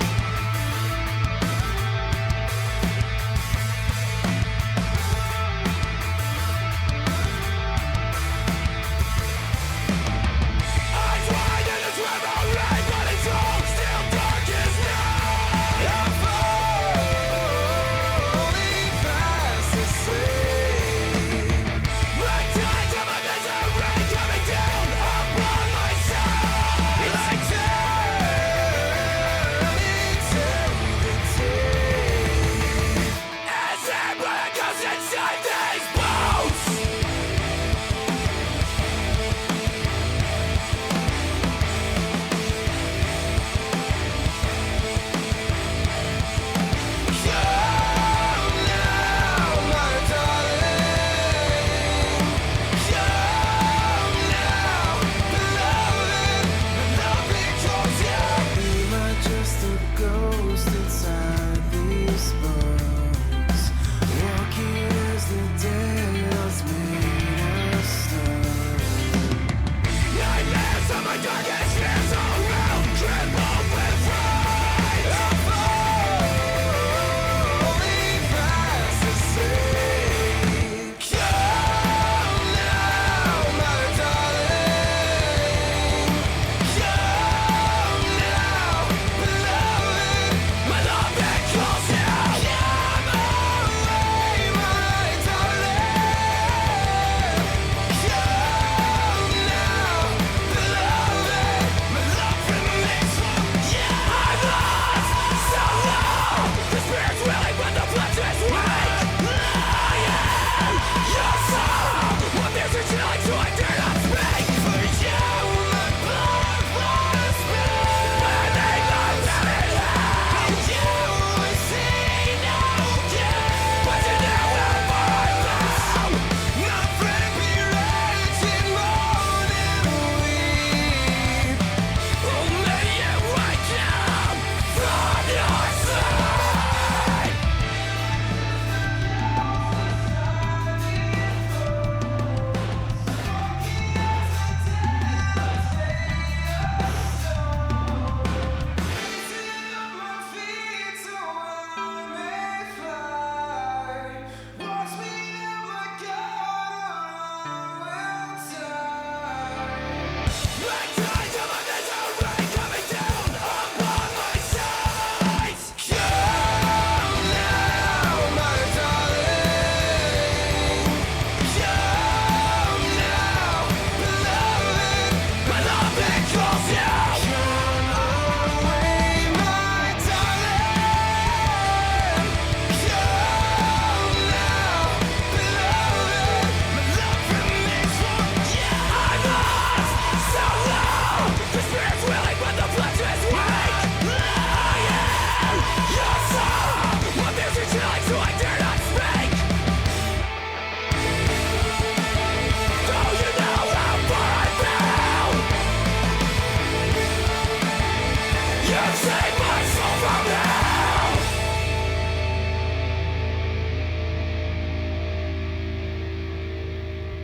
Like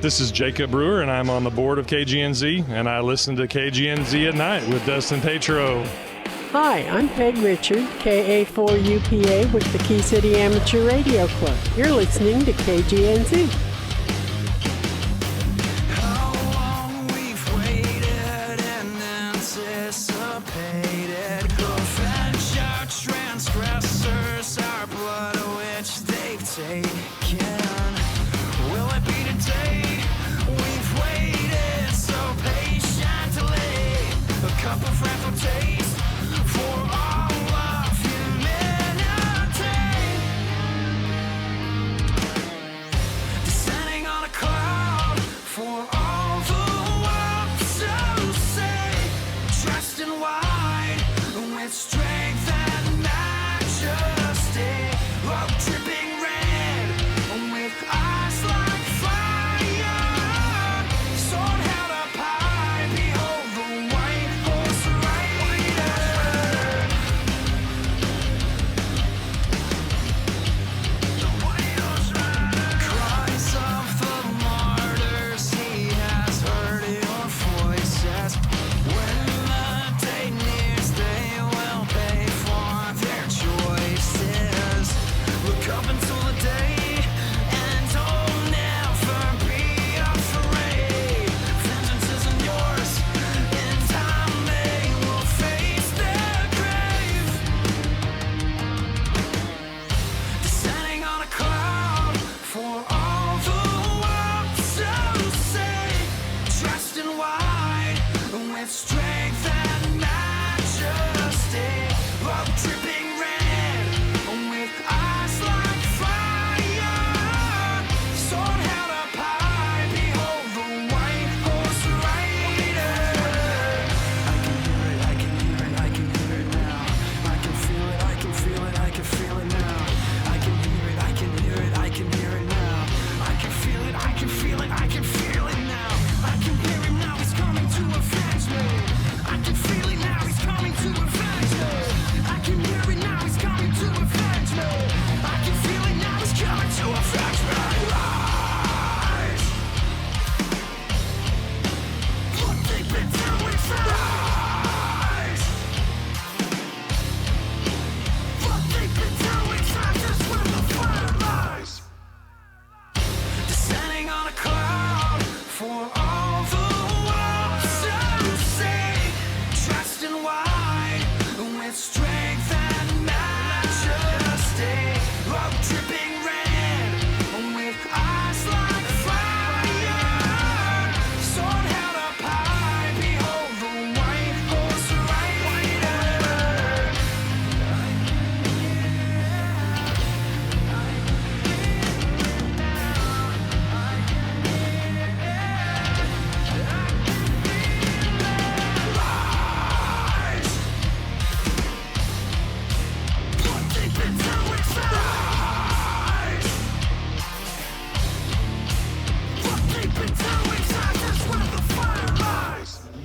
This is Jacob Brewer, and I'm on the board of KGNZ, and I listen to KGNZ at night with Dustin Tatro. Hi, I'm Peg Richard, KA4UPA with the Key City Amateur Radio Club. You're listening to KGNZ.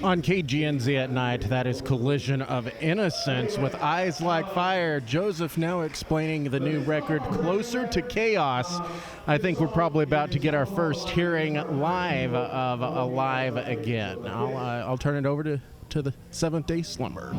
On KGNZ at night, that is Collision of Innocence with Eyes Like Fire. Joseph now explaining the new record, Closer to Chaos. I think we're probably about to get our first hearing live of Alive Again. I'll turn it over to the Seventh Day Slumber.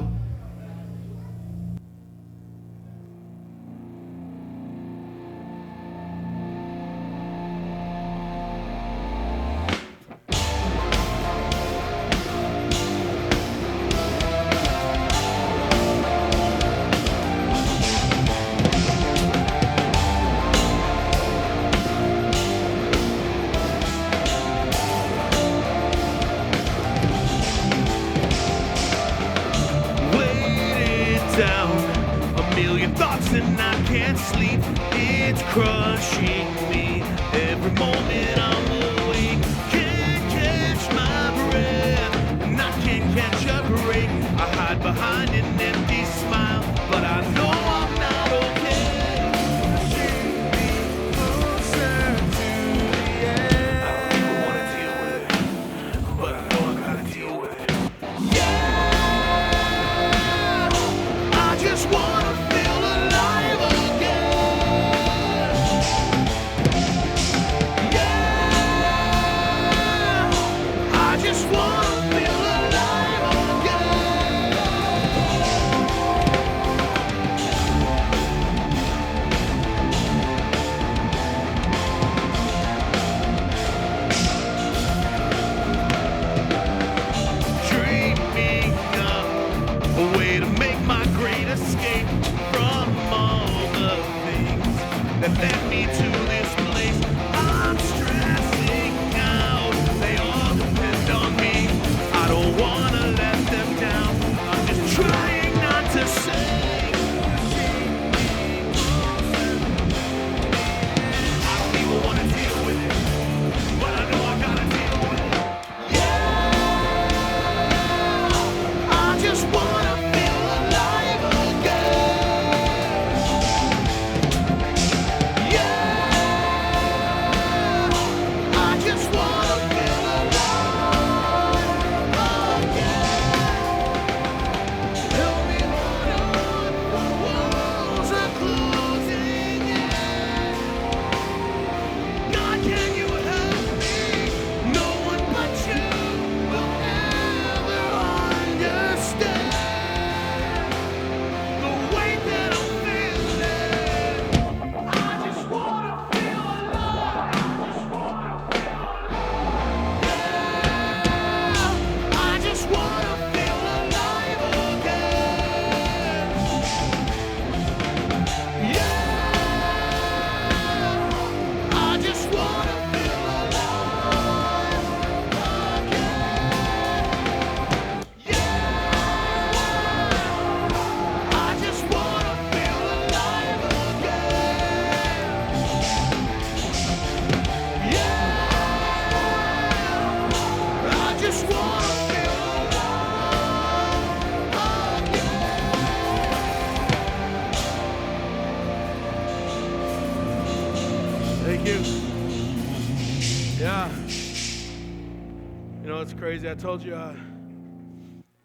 You know, it's crazy. I told you,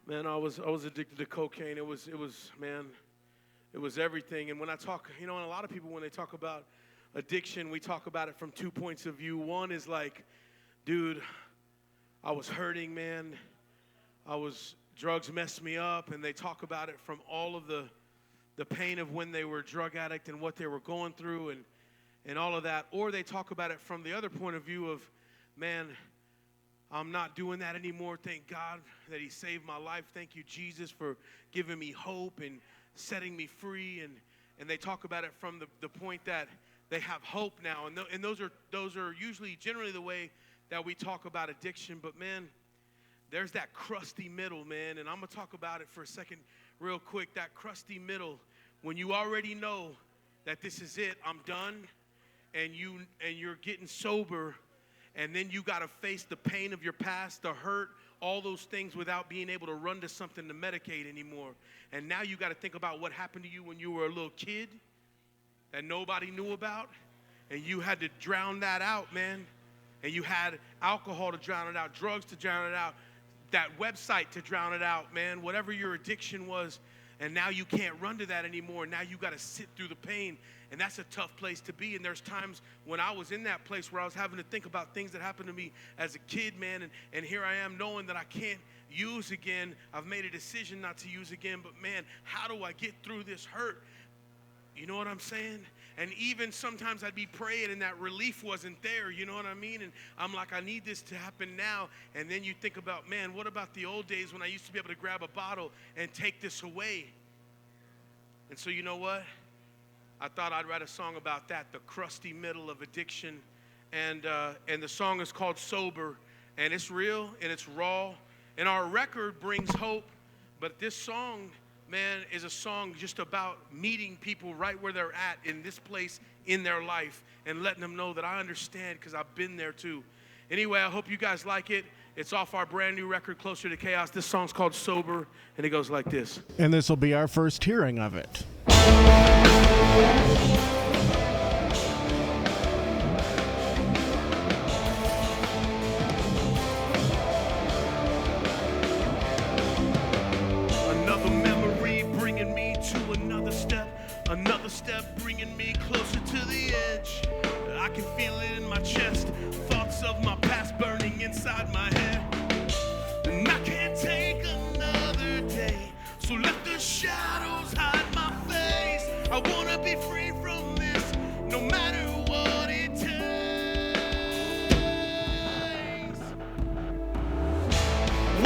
man, I was addicted to cocaine. It was everything. And when I talk, you know, and a lot of people, when they talk about addiction, we talk about it from 2 points of view. One is like, dude, I was hurting, man. Drugs messed me up, and they talk about it from all of the pain of when they were a drug addict and what they were going through and all of that. Or they talk about it from the other point of view of, man, I'm not doing that anymore. Thank God that he saved my life. Thank you, Jesus, for giving me hope and setting me free. And they talk about it from the point that they have hope now. And those are usually generally the way that we talk about addiction. But, man, there's that crusty middle, man. And I'm going to talk about it for a second real quick. That crusty middle, when you already know that this is it, I'm done, and you're getting sober, and then you got to face the pain of your past, the hurt, all those things without being able to run to something to medicate anymore. And now you got to think about what happened to you when you were a little kid that nobody knew about, and you had to drown that out, man. And you had alcohol to drown it out, drugs to drown it out, that website to drown it out, man, whatever your addiction was. And now you can't run to that anymore. Now you got to sit through the pain. And that's a tough place to be. And there's times when I was in that place where I was having to think about things that happened to me as a kid, man. And here I am knowing that I can't use again. I've made a decision not to use again. But, man, how do I get through this hurt? You know what I'm saying? And even sometimes I'd be praying and that relief wasn't there, you know what I mean? And I'm like, I need this to happen now. And then you think about, man, what about the old days when I used to be able to grab a bottle and take this away? And so you know what? I thought I'd write a song about that, the crusty middle of addiction. And the song is called Sober. And it's real and it's raw. And our record brings hope. But this song, man, is a song just about meeting people right where they're at in this place in their life and letting them know that I understand because I've been there too. Anyway, I hope you guys like it. It's off our brand new record, Closer to Chaos. This song's called Sober, and it goes like this. And this will be our first hearing of it. Another step bringing me closer to the edge. I can feel it in my chest. Thoughts of my past burning inside my head. And I can't take another day. So let the shadows hide my face. I wanna be free from this, no matter what it takes.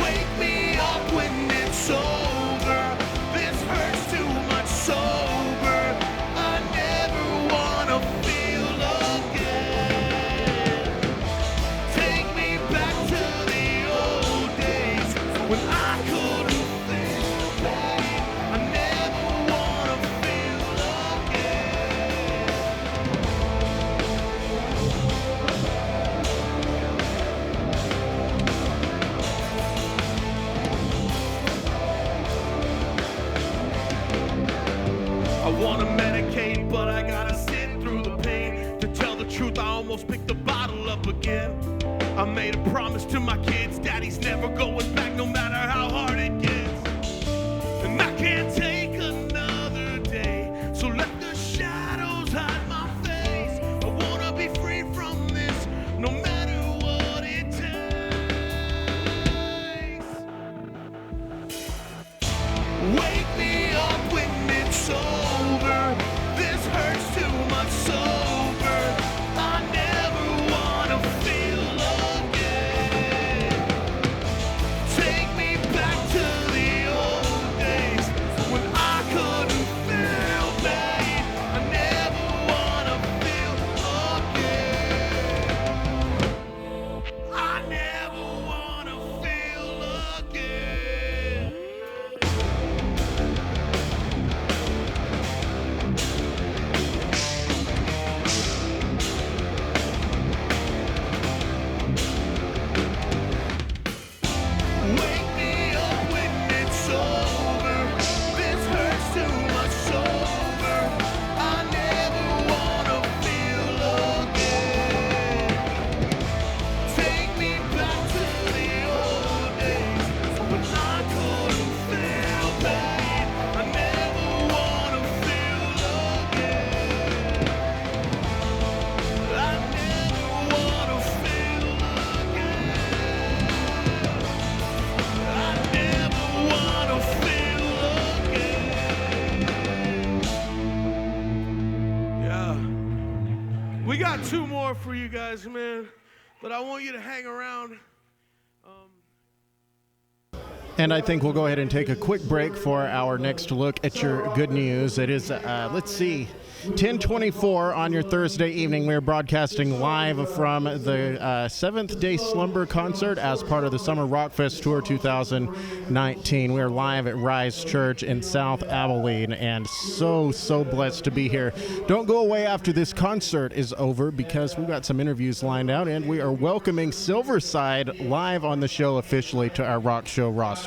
Wake me up when it's over. This hurts too much so. But I gotta sit through the pain. To tell the truth, I almost picked the bottle up again. I made a promise to my kids, daddy's never going back no matter how hard it gets. And I can't take another day. So let the shadows hide my face. I wanna be free from this, no matter what it takes. Wake me up when it's over. This hurts too much sober. I never wanna feel again. Take me back to the old days when I couldn't feel pain. I never wanna feel again. I never wanna feel again. got two more for you guys, man, but I want you to hang around. And I think we'll go ahead and take a quick break for our next look at your good news. It is, let's see, 10:24 on your Thursday evening. We're broadcasting live from the Seventh Day Slumber concert as part of the Summer Rockfest Tour 2019. We're live at Rise Church in South Abilene, and so blessed to be here. Don't go away after this concert is over, because we've got some interviews lined out, and we are welcoming Silversyde live on the show officially to our Rock Show roster.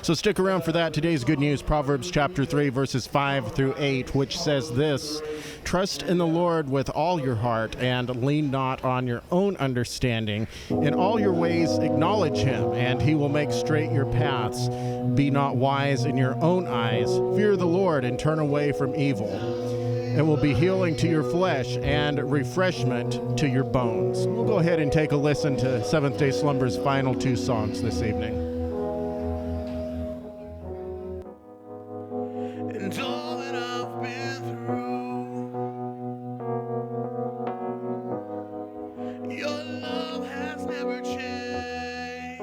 So stick around for that. Today's good news, Proverbs chapter 3, verses 5 through 8, which says this: trust in the Lord with all your heart, and lean not on your own understanding. In all your ways acknowledge him, and he will make straight your paths. Be not wise in your own eyes. Fear the Lord and turn away from evil. It will be healing to your flesh and refreshment to your bones. We'll go ahead and take a listen to Seventh Day Slumber's final two songs this evening. And all that I've been through, your love has never changed.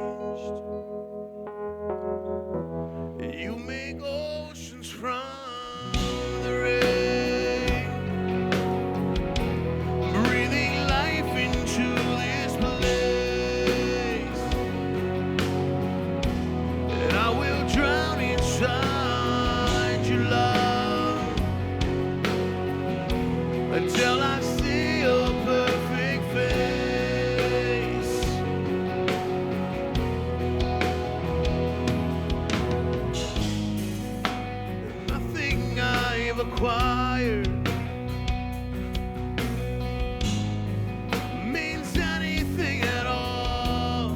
You make oceans from the rain, breathing life into this place, and I will drown inside your love until I see your perfect face. Nothing I've acquired means anything at all,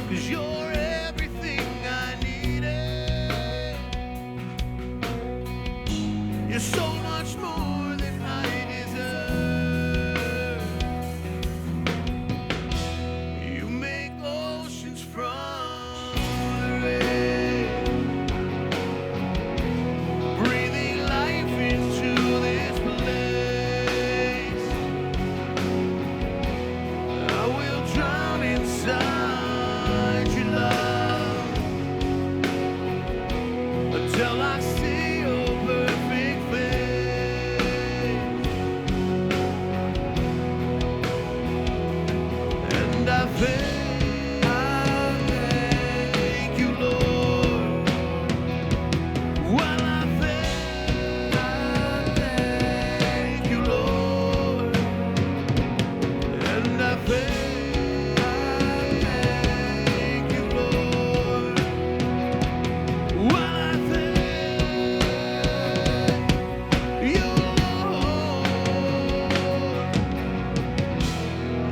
'cause you're everything I needed. You're so much more than I deserve. You make oceans from the rain, breathing life into this place. I will drown inside your love until I see your perfect face. And I thank you, Lord. Well, I thank you, Lord. And I thank you, Lord. Well, I thank you, Lord.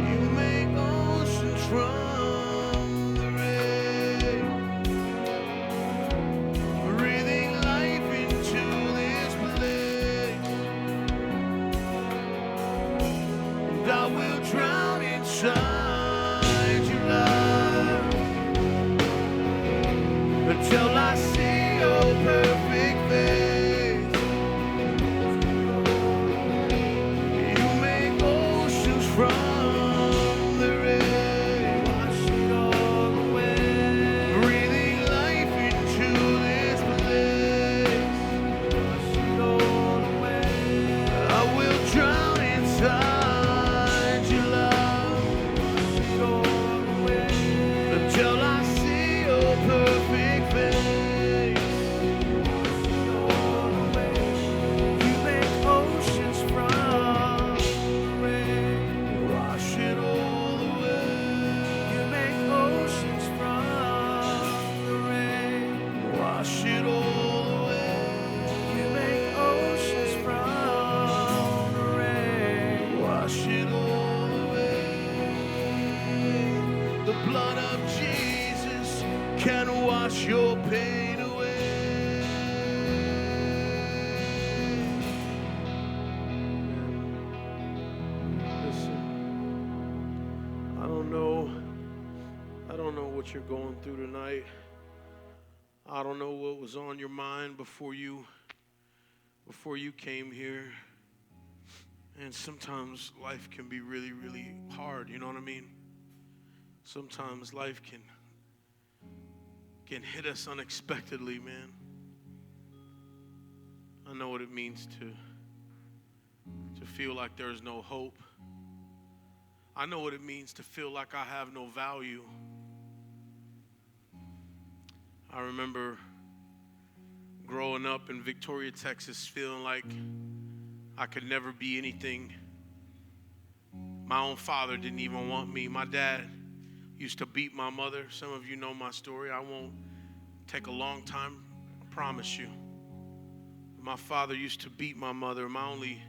You make oceans from the rain, breathing life into this place, and I will drown inside your love until I see your perfect face. You make oceans from the rain, wash it all away, breathing life into this place, wash it all away. I will drown inside your love, wash it all away, until I see your perfect face. Wash it all away. You make oceans from the rain, wash it all away. You make oceans from the rain, wash it all away. You make oceans from the rain, wash it all away. The blood of Jesus can wash your pain away. Listen, I don't know what you're going through tonight. I don't know what was on your mind before you before you came here. And sometimes life can be really, really hard, you know what I mean? Sometimes life can hit us unexpectedly, man. I know what it means to feel like there's no hope. I know what it means to feel like I have no value. I remember growing up in Victoria, Texas, feeling like I could never be anything. My own father didn't even want me. My dad used to beat my mother. Some of you know my story. I won't take a long time, I promise you. My father used to beat my mother. My only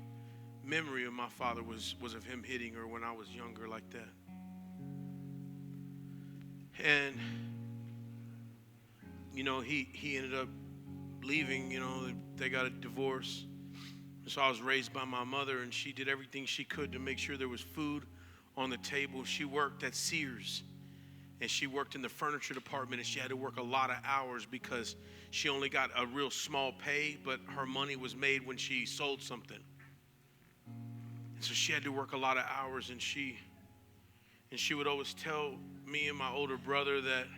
memory of my father was of him hitting her when I was younger like that. And, you know, he ended up leaving, you know, they got a divorce. So I was raised by my mother, and she did everything she could to make sure there was food on the table. She worked at Sears, and she worked in the furniture department, and she had to work a lot of hours because she only got a real small pay, but her money was made when she sold something. And so she had to work a lot of hours, and she would always tell me and my older brother that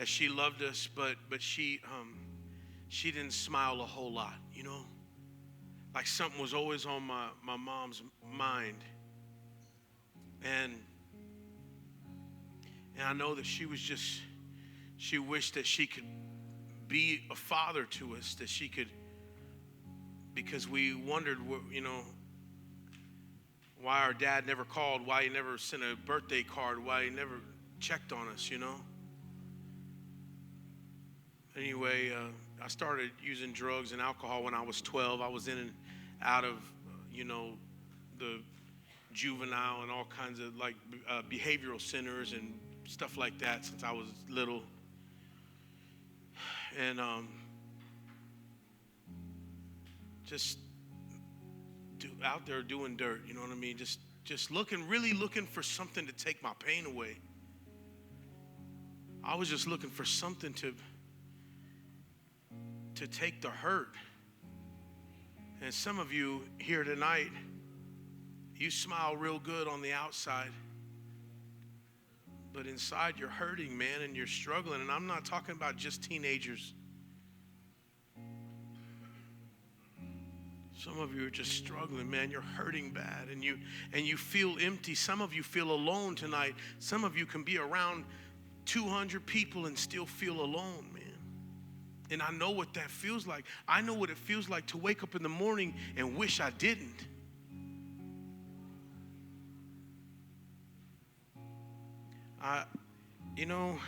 she loved us, but she didn't smile a whole lot, you know? Like something was always on my mom's mind. And I know that she wished that she could be a father to us, that she could, because we wondered, you know, why our dad never called, why he never sent a birthday card, why he never checked on us, you know. Anyway, I started using drugs and alcohol when I was 12. I was in and out of, you know, the juvenile and all kinds of like behavioral centers and stuff like that since I was little. And just out there doing dirt, you know what I mean? Just really looking for something to take my pain away. I was just looking for something to take the hurt. And some of you here tonight, you smile real good on the outside, but inside you're hurting, man, and you're struggling. And I'm not talking about just teenagers. Some of you are just struggling, man. You're hurting bad, and you feel empty. Some of you feel alone tonight. Some of you can be around 200 people and still feel alone, man. And I know what that feels like. I know what it feels like to wake up in the morning and wish I didn't. You know,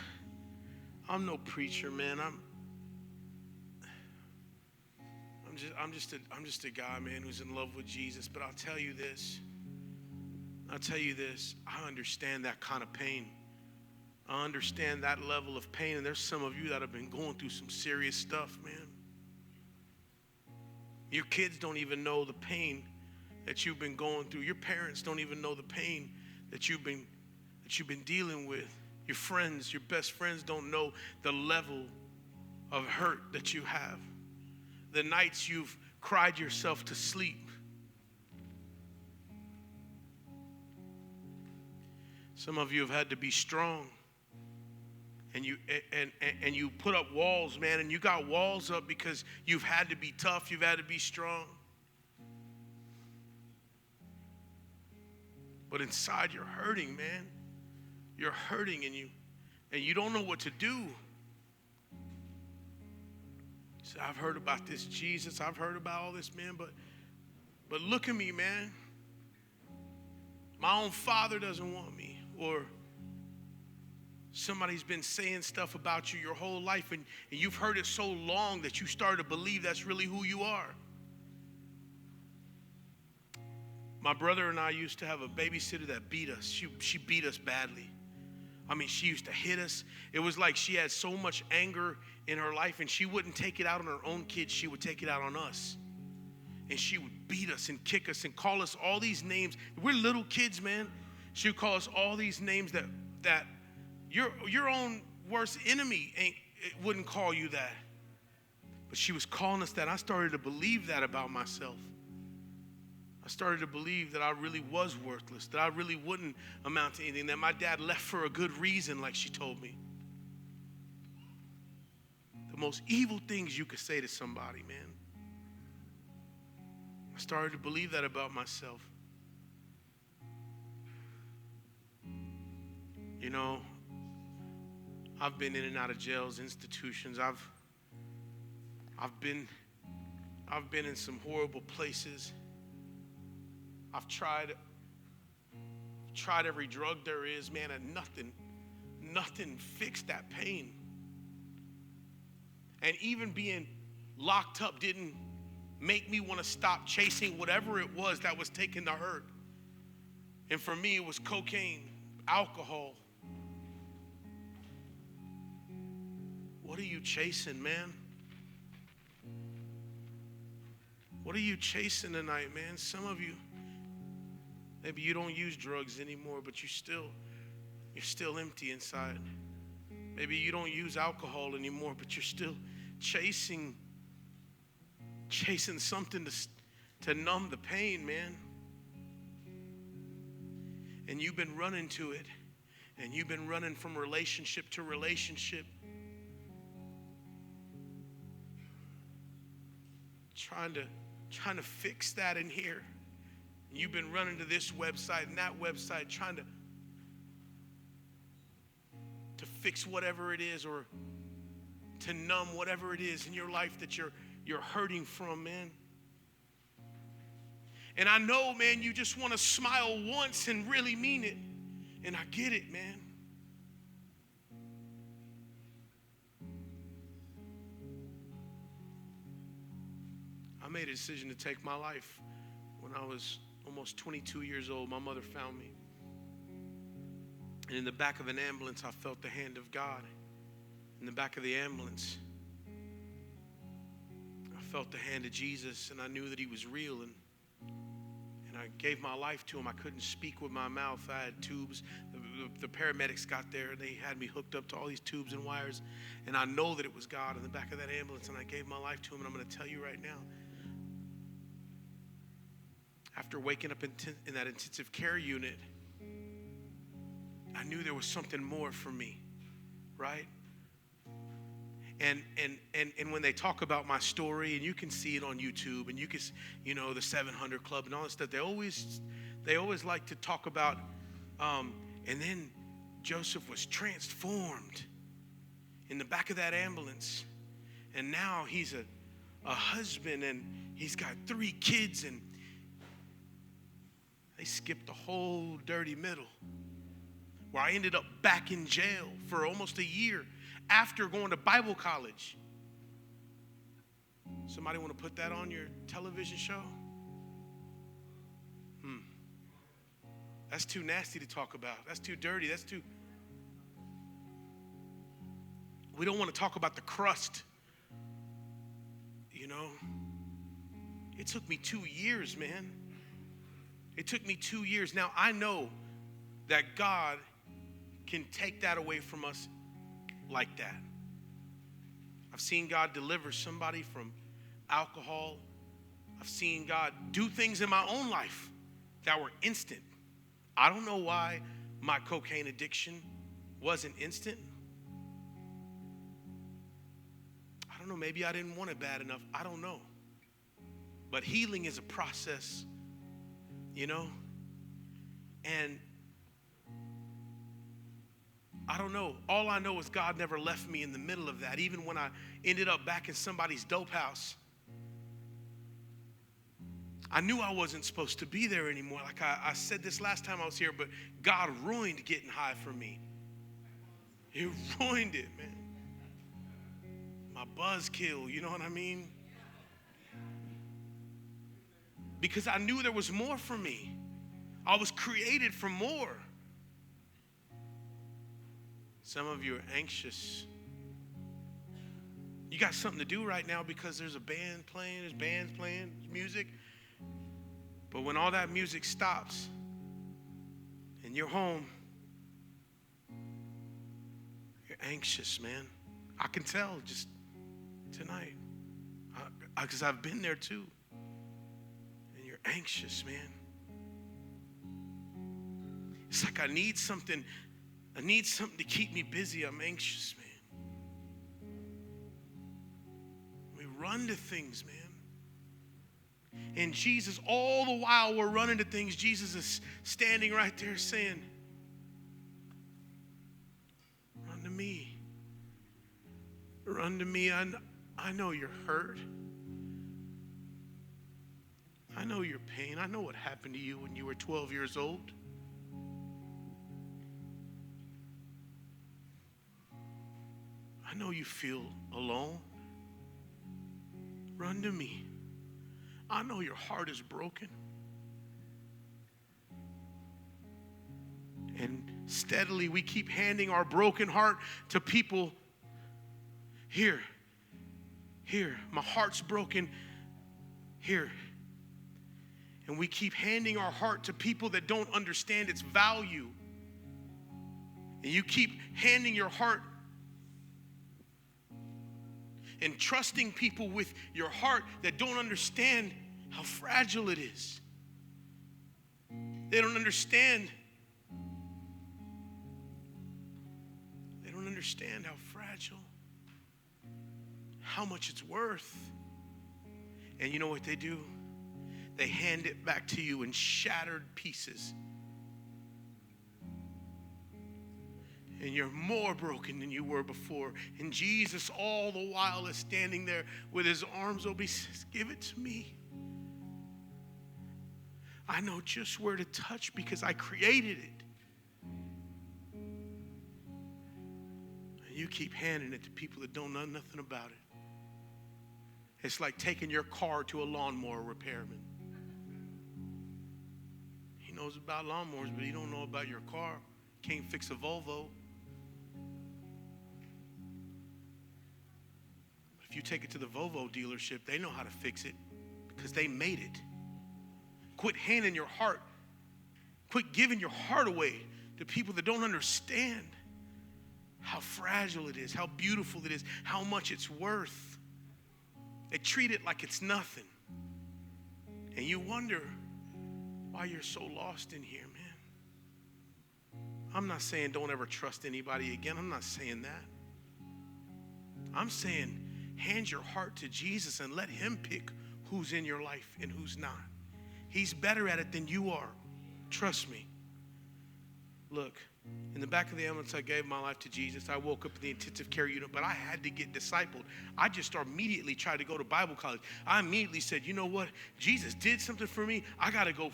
I'm no preacher, man. I'm just a guy, man, who's in love with Jesus. But I'll tell you this. I understand that kind of pain. I understand that level of pain. And there's some of you that have been going through some serious stuff, man. Your kids don't even know the pain that you've been going through. Your parents don't even know the pain that you've been dealing with. Your friends, your best friends don't know the level of hurt that you have. The nights you've cried yourself to sleep. Some of you have had to be strong. And you put up walls, man, and you got walls up because you've had to be tough, you've had to be strong. But inside you're hurting, man. You're hurting and you don't know what to do. So I've heard about this Jesus, I've heard about all this, man, but look at me, man. My own father doesn't want me, or somebody's been saying stuff about you your whole life, and you've heard it so long that you started to believe that's really who you are. My brother and I used to have a babysitter that beat us. She beat us badly. I mean, she used to hit us. It was like she had so much anger in her life, and she wouldn't take it out on her own kids. She would take it out on us. And she would beat us and kick us and call us all these names. We're little kids, man. She would call us all these names that your own worst enemy wouldn't call you that. But she was calling us that. I started to believe that about myself. I started to believe that I really was worthless, that I really wouldn't amount to anything, that my dad left for a good reason, like she told me. The most evil things you could say to somebody, man. I started to believe that about myself. You know, I've been in and out of jails, institutions. I've been in some horrible places. I've tried every drug there is, man, and nothing fixed that pain. And even being locked up didn't make me want to stop chasing whatever it was that was taking the hurt. And for me, it was cocaine, alcohol. What are you chasing, man? What are you chasing tonight, man? Some of you, maybe you don't use drugs anymore, but you're still empty inside. Maybe you don't use alcohol anymore, but you're still chasing something to numb the pain, man. And you've been running to it, and you've been running from relationship to relationship, trying to fix that in here. You've been running to this website and that website, trying to fix whatever it is, or to numb whatever it is in your life that you're hurting from, man. And I know, man, you just want to smile once and really mean it. And I get it, man. I made a decision to take my life when I was almost 22 years old. My mother found me. And in the back of an ambulance, I felt the hand of God. In the back of the ambulance, I felt the hand of Jesus, and I knew that he was real. And I gave my life to him. I couldn't speak with my mouth. I had tubes. The paramedics got there, and they had me hooked up to all these tubes and wires. And I know that it was God in the back of that ambulance, and I gave my life to him. And I'm going to tell you right now, after waking up in that intensive care unit, I knew there was something more for me, right? And when they talk about my story, and you can see it on YouTube, and you can, the 700 Club and all that stuff, they always like to talk about, and then Joseph was transformed in the back of that ambulance, and now he's a husband, and he's got 3 kids, and they skipped the whole dirty middle, where I ended up back in jail for almost a year after going to Bible college. Somebody want to put that on your television show? That's too nasty to talk about. That's too dirty. We don't want to talk about the crust. It took me 2 years, man. It took me 2 years. Now, I know that God can take that away from us like that. I've seen God deliver somebody from alcohol. I've seen God do things in my own life that were instant. I don't know why my cocaine addiction wasn't instant. I don't know, maybe I didn't want it bad enough. I don't know. But healing is a process, and I don't know. All I know is God never left me in the middle of that. Even when I ended up back in somebody's dope house, I knew I wasn't supposed to be there anymore. Like I said this last time I was here, but God ruined getting high for me. He ruined it, man. My buzzkill, you know what I mean? Because I knew there was more for me. I was created for more. Some of you are anxious. You got something to do right now because there's a band playing, there's bands playing, there's music. But when all that music stops and you're home, you're anxious, man. I can tell just tonight. Because I've been there too. And you're anxious, man. It's like I need something to keep me busy. I'm anxious, man. We run to things, man. And Jesus, all the while we're running to things, Jesus is standing right there saying, run to me. Run to me. I know you're hurt. I know your pain. I know what happened to you when you were 12 years old. I know you feel alone. Run to me. I know your heart is broken. And steadily we keep handing our broken heart to people. Here, my heart's broken. Here. And we keep handing our heart to people that don't understand its value. And you keep handing your heart and trusting people with your heart that don't understand how fragile it is. They don't understand. They don't understand how fragile, how much it's worth. And you know what they do? They hand it back to you in shattered pieces. And you're more broken than you were before. And Jesus all the while is standing there with his arms open. He says, give it to me. I know just where to touch because I created it. And you keep handing it to people that don't know nothing about it. It's like taking your car to a lawnmower repairman. He knows about lawnmowers, but he don't know about your car. Can't fix a Volvo. If you take it to the Volvo dealership, they know how to fix it because they made it. Quit handing your heart. Quit giving your heart away to people that don't understand how fragile it is, how beautiful it is, how much it's worth. They treat it like it's nothing. And you wonder why you're so lost in here, man. I'm not saying don't ever trust anybody again. I'm not saying that. I'm saying hand your heart to Jesus and let him pick who's in your life and who's not. He's better at it than you are. Trust me. Look, in the back of the ambulance, I gave my life to Jesus. I woke up in the intensive care unit, but I had to get discipled. I just immediately tried to go to Bible college. I immediately said, you know what? Jesus did something for me. I gotta go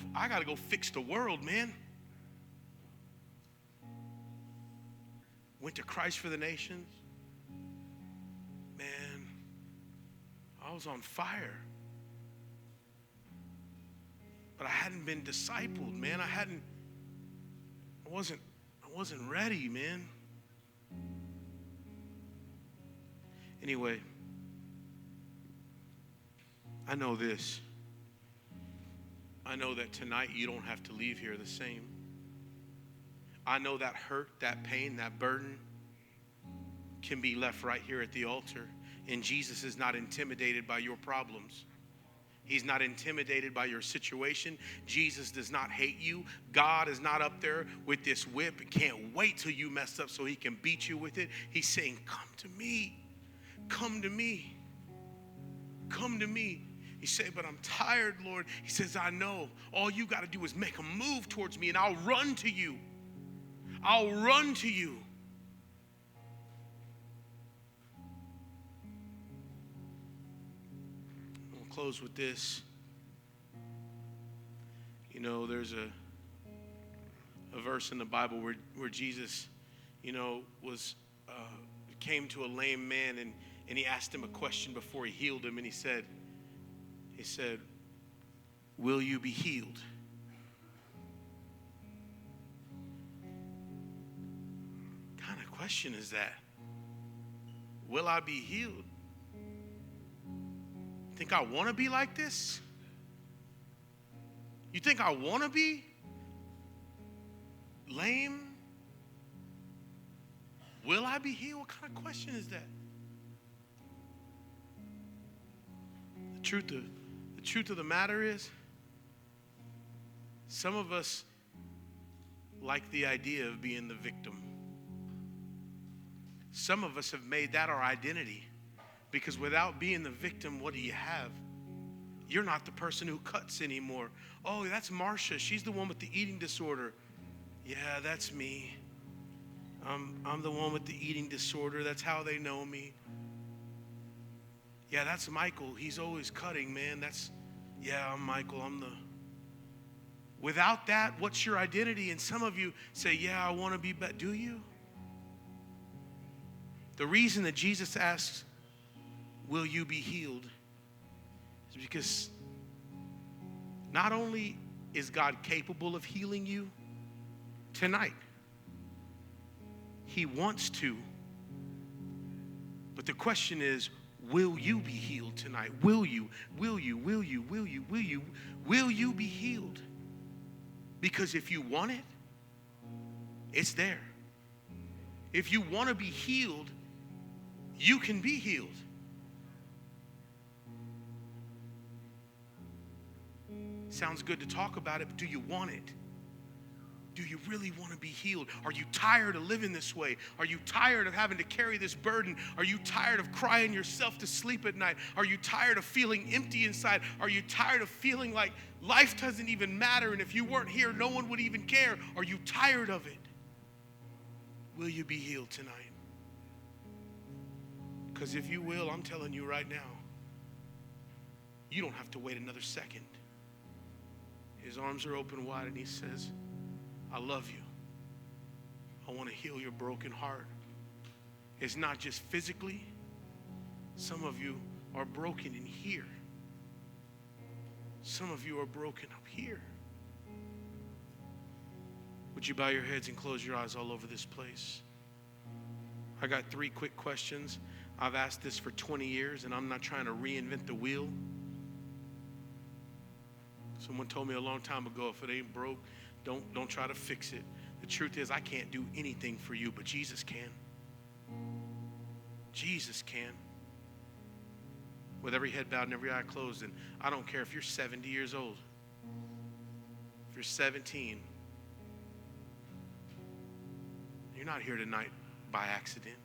fix the world, man. Went to Christ for the Nations. Man, I was on fire. But I hadn't been discipled, man. I wasn't ready, man. Anyway, I know this. I know that tonight you don't have to leave here the same. I know that hurt, that pain, that burden can be left right here at the altar. And Jesus is not intimidated by your problems. He's not intimidated by your situation. Jesus does not hate you. God is not up there with this whip and can't wait till you mess up so he can beat you with it. He's saying, come to me. Come to me. Come to me. He said, but I'm tired, Lord. He says, I know. All you got to do is make a move towards me and I'll run to you. I'll run to you. Close with this. You know, there's a verse in the Bible where Jesus, came to a lame man and he asked him a question before he healed him, and he said, will you be healed? What kind of question is that? Will I be healed? Think I want to be like this? You think I want to be lame? Will I be healed? What kind of question is that? The The truth of the matter is, some of us like the idea of being the victim. Some of us have made that our identity, because without being the victim, what do you have? You're not the person who cuts anymore. Oh, that's Marcia. She's the one with the eating disorder. Yeah, that's me. I'm the one with the eating disorder. That's how they know me. Yeah, that's Michael. He's always cutting, man. I'm Michael. Without that, what's your identity? And some of you say, yeah, I want to be better. Do you? The reason that Jesus asks, will you be healed, is because not only is God capable of healing you tonight, He wants to. But the question is, will you be healed tonight? Will you be healed? Because if you want it, it's there. If you want to be healed, you can be healed. Sounds good to talk about it, but do you want it? Do you really want to be healed? Are you tired of living this way? Are you tired of having to carry this burden? Are you tired of crying yourself to sleep at night? Are you tired of feeling empty inside? Are you tired of feeling like life doesn't even matter, and if you weren't here, no one would even care? Are you tired of it? Will you be healed tonight? Because if you will, I'm telling you right now, you don't have to wait another second. His arms are open wide and He says, I love you. I want to heal your broken heart. It's not just physically. Some of you are broken in here. Some of you are broken up here. Would you bow your heads and close your eyes all over this place? I got 3 quick questions. I've asked this for 20 years, and I'm not trying to reinvent the wheel. Someone told me a long time ago, if it ain't broke, don't try to fix it. The truth is, I can't do anything for you, but Jesus can. Jesus can. With every head bowed and every eye closed, and I don't care if you're 70 years old, if you're 17, you're not here tonight by accident.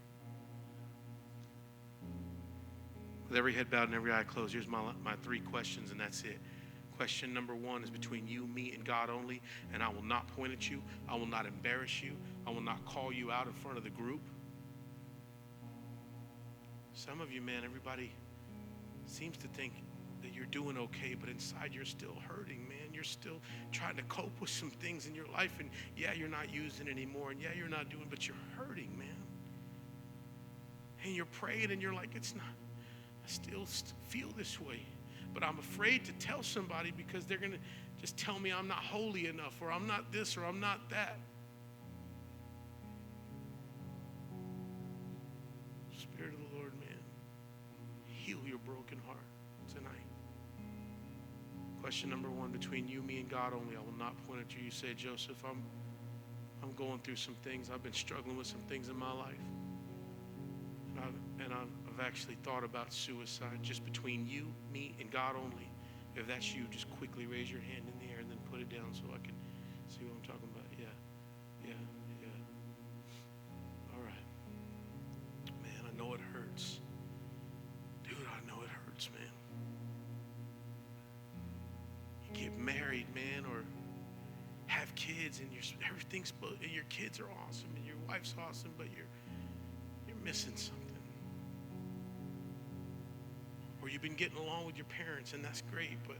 With every head bowed and every eye closed, here's my 3 questions, and that's it. Question number 1 is between you, me, and God only, and I will not point at you. I will not embarrass you. I will not call you out in front of the group. Some of you, man, everybody seems to think that you're doing okay, but inside you're still hurting, man. You're still trying to cope with some things in your life, and yeah, you're not using it anymore, and yeah, you're not doing, but you're hurting, man. And you're praying, and you're like, it's not, I still feel this way. But I'm afraid to tell somebody because they're going to just tell me I'm not holy enough, or I'm not this, or I'm not that. Spirit of the Lord, man, heal your broken heart tonight. Question number 1, between you, me, and God only. I will not point at you. You say, Joseph, I'm going through some things. I've been struggling with some things in my life. And I've actually thought about suicide. Just between you, me, and God only. If that's you, just quickly raise your hand in the air and then put it down so I can see what I'm talking about. Yeah. All right. Man, I know it hurts. Dude, I know it hurts, man. You get married, man, or have kids, and your kids are awesome, and your wife's awesome, but you're missing something. Or you've been getting along with your parents, and that's great, but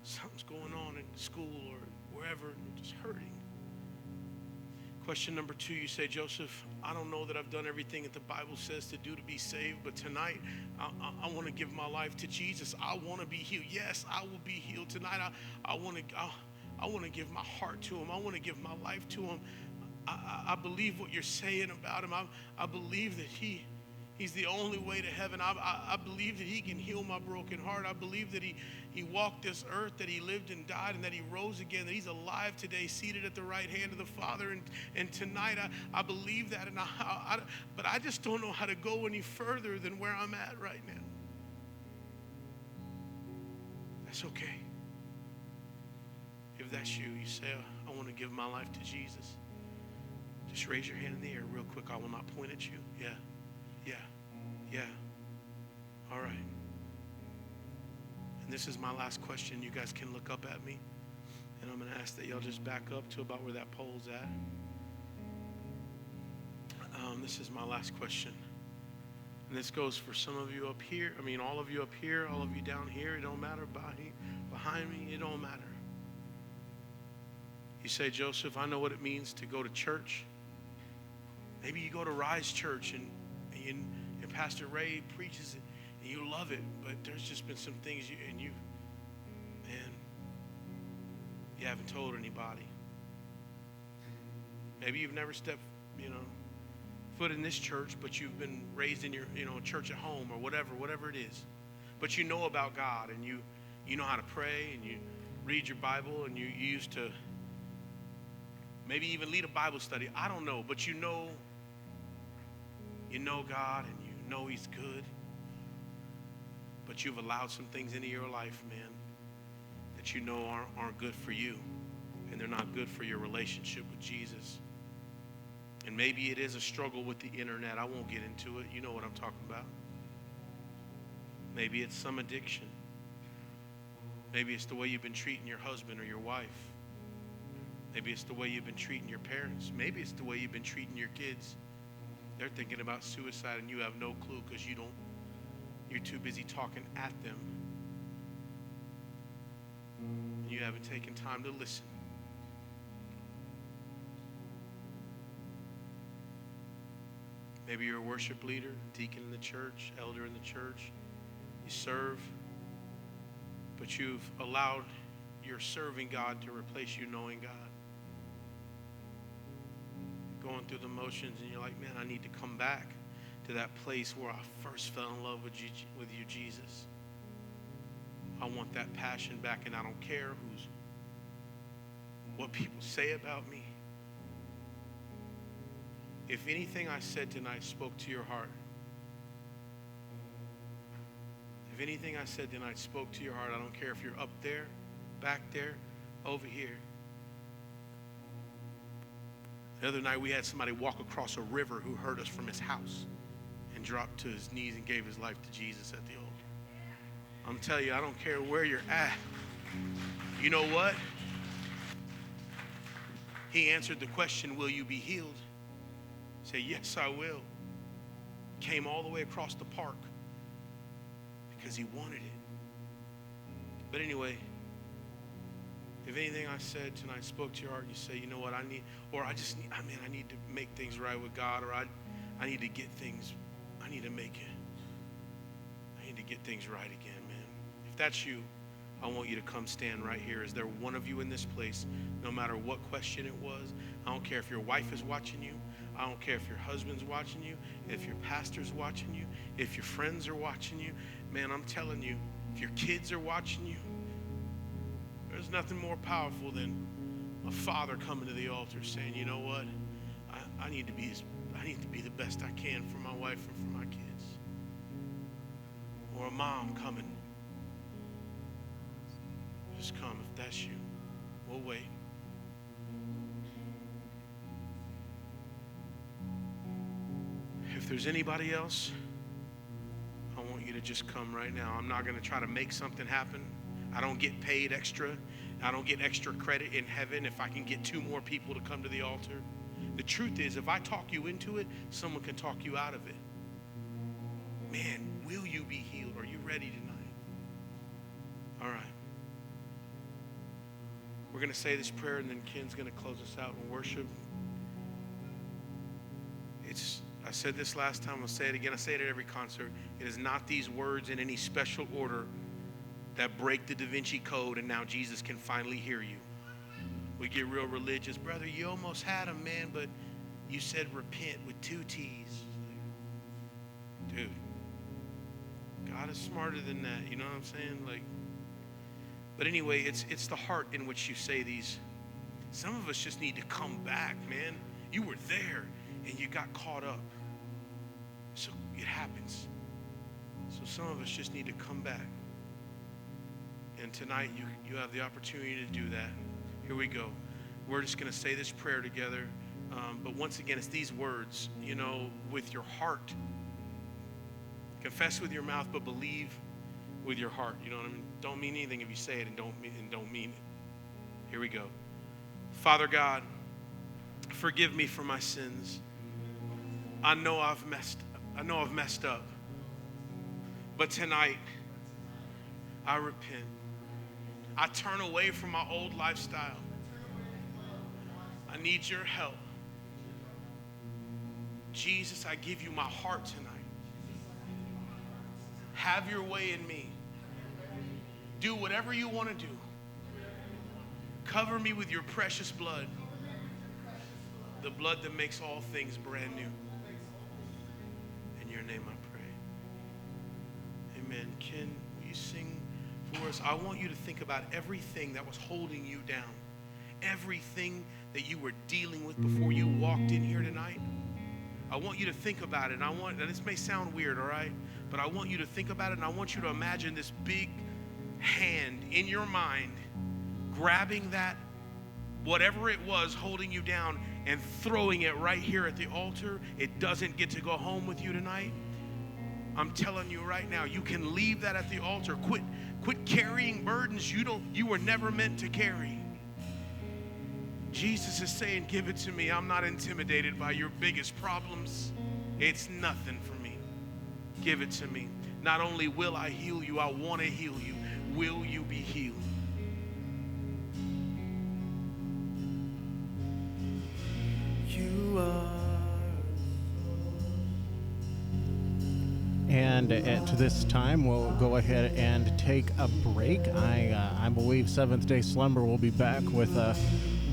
something's going on in school or wherever, and you're just hurting. Question number 2, you say, Joseph, I don't know that I've done everything that the Bible says to do to be saved, but tonight I want to give my life to Jesus. I want to be healed. Yes, I will be healed tonight. I want to give my heart to Him. I want to give my life to Him. I believe what you're saying about Him. I believe that He's the only way to heaven. I believe that He can heal my broken heart. I believe that He walked this earth, that He lived and died, and that He rose again, that He's alive today, seated at the right hand of the Father. And tonight I believe that, but I just don't know how to go any further than where I'm at right now. That's okay. If that's you, you say, I want to give my life to Jesus. Just raise your hand in the air real quick. I will not point at you. Yeah, yeah, yeah. All right. And this is my last question. You guys can look up at me. And I'm going to ask that y'all just back up to about where that pole's at. This is my last question. And this goes for some of you up here. I mean, all of you up here, all of you down here. It don't matter. Behind me, it don't matter. You say, Joseph, I know what it means to go to church. Maybe you go to Rise Church and Pastor Ray preaches it and you love it, but there's just been some things you haven't told anybody. Maybe you've never stepped, foot in this church, but you've been raised in your, church at home or whatever it is. But you know about God and you know how to pray and you read your Bible and you used to maybe even lead a Bible study. I don't know, but you know God and you know He's good. But you've allowed some things into your life, man, that you know aren't good for you. And they're not good for your relationship with Jesus. And maybe it is a struggle with the internet. I won't get into it. You know what I'm talking about. Maybe it's some addiction. Maybe it's the way you've been treating your husband or your wife. Maybe it's the way you've been treating your parents. Maybe it's the way you've been treating your kids. They're thinking about suicide and you have no clue because you're too busy talking at them. And you haven't taken time to listen. Maybe you're a worship leader, deacon in the church, elder in the church. You serve, but you've allowed your serving God to replace you knowing God. Going through the motions and you're like, man, I need to come back to that place where I first fell in love with you, Jesus. I want that passion back, and I don't care what people say about me. If anything I said tonight spoke to your heart, if anything I said tonight spoke to your heart, I don't care if you're up there, back there, over here. The other night we had somebody walk across a river who heard us from his house and dropped to his knees and gave his life to Jesus at the altar. I'm telling you, I don't care where you're at. You know what? He answered the question, will you be healed? Say, yes, I will. Came all the way across the park because he wanted it. But anyway, if anything I said tonight spoke to your heart, and you say, you know what, I need to make things right with God, or I need to get things, I need to get things right again, man. If that's you, I want you to come stand right here. Is there one of you in this place, no matter what question it was? I don't care if your wife is watching you. I don't care if your husband's watching you, if your pastor's watching you, if your friends are watching you. Man, I'm telling you, if your kids are watching you, there's nothing more powerful than a father coming to the altar saying, you know what? I need to be the best I can for my wife and for my kids. Or a mom coming. Just come if that's you. We'll wait. If there's anybody else, I want you to just come right now. I'm not going to try to make something happen. I don't get paid extra. I don't get extra credit in heaven if I can get 2 more people to come to the altar. The truth is, if I talk you into it, someone can talk you out of it. Man, will you be healed? Are you ready tonight? All right. We're going to say this prayer, and then Ken's going to close us out in worship. I said this last time. I'll say it again. I say it at every concert. It is not these words in any special order that break the Da Vinci Code, and now Jesus can finally hear you. We get real religious. Brother, you almost had him, man, but you said repent with 2 T's. Dude, God is smarter than that. You know what I'm saying? But anyway, it's the heart in which you say these. Some of us just need to come back, man. You were there, and you got caught up. So it happens. So some of us just need to come back And tonight you have the opportunity to do that. Here we go. We're just going to say this prayer together. But once again, it's these words, with your heart. Confess with your mouth, but believe with your heart. You know what I mean? Don't mean anything if you say it and don't mean it. Here we go. Father God, forgive me for my sins. I know I've messed up. But tonight, I repent. I turn away from my old lifestyle. I need your help. Jesus, I give you my heart tonight. Have your way in me. Do whatever you want to do. Cover me with your precious blood. The blood that makes all things brand new. In your name I pray. Amen. Ken, will you sing for us? I want you to think about everything that was holding you down. Everything that you were dealing with before you walked in here tonight. I want you to think about it. And this may sound weird, all right? But I want you to think about it, and I want you to imagine this big hand in your mind grabbing that, whatever it was holding you down, and throwing it right here at the altar. It doesn't get to go home with you tonight. I'm telling you right now, you can leave that at the altar. Quit carrying burdens you were never meant to carry. Jesus is saying, give it to me. I'm not intimidated by your biggest problems. It's nothing for me. Give it to me. Not only will I heal you, I want to heal you. Will you be healed? You are. And at this time, we'll go ahead and take a break. I believe Seventh Day Slumber will be back with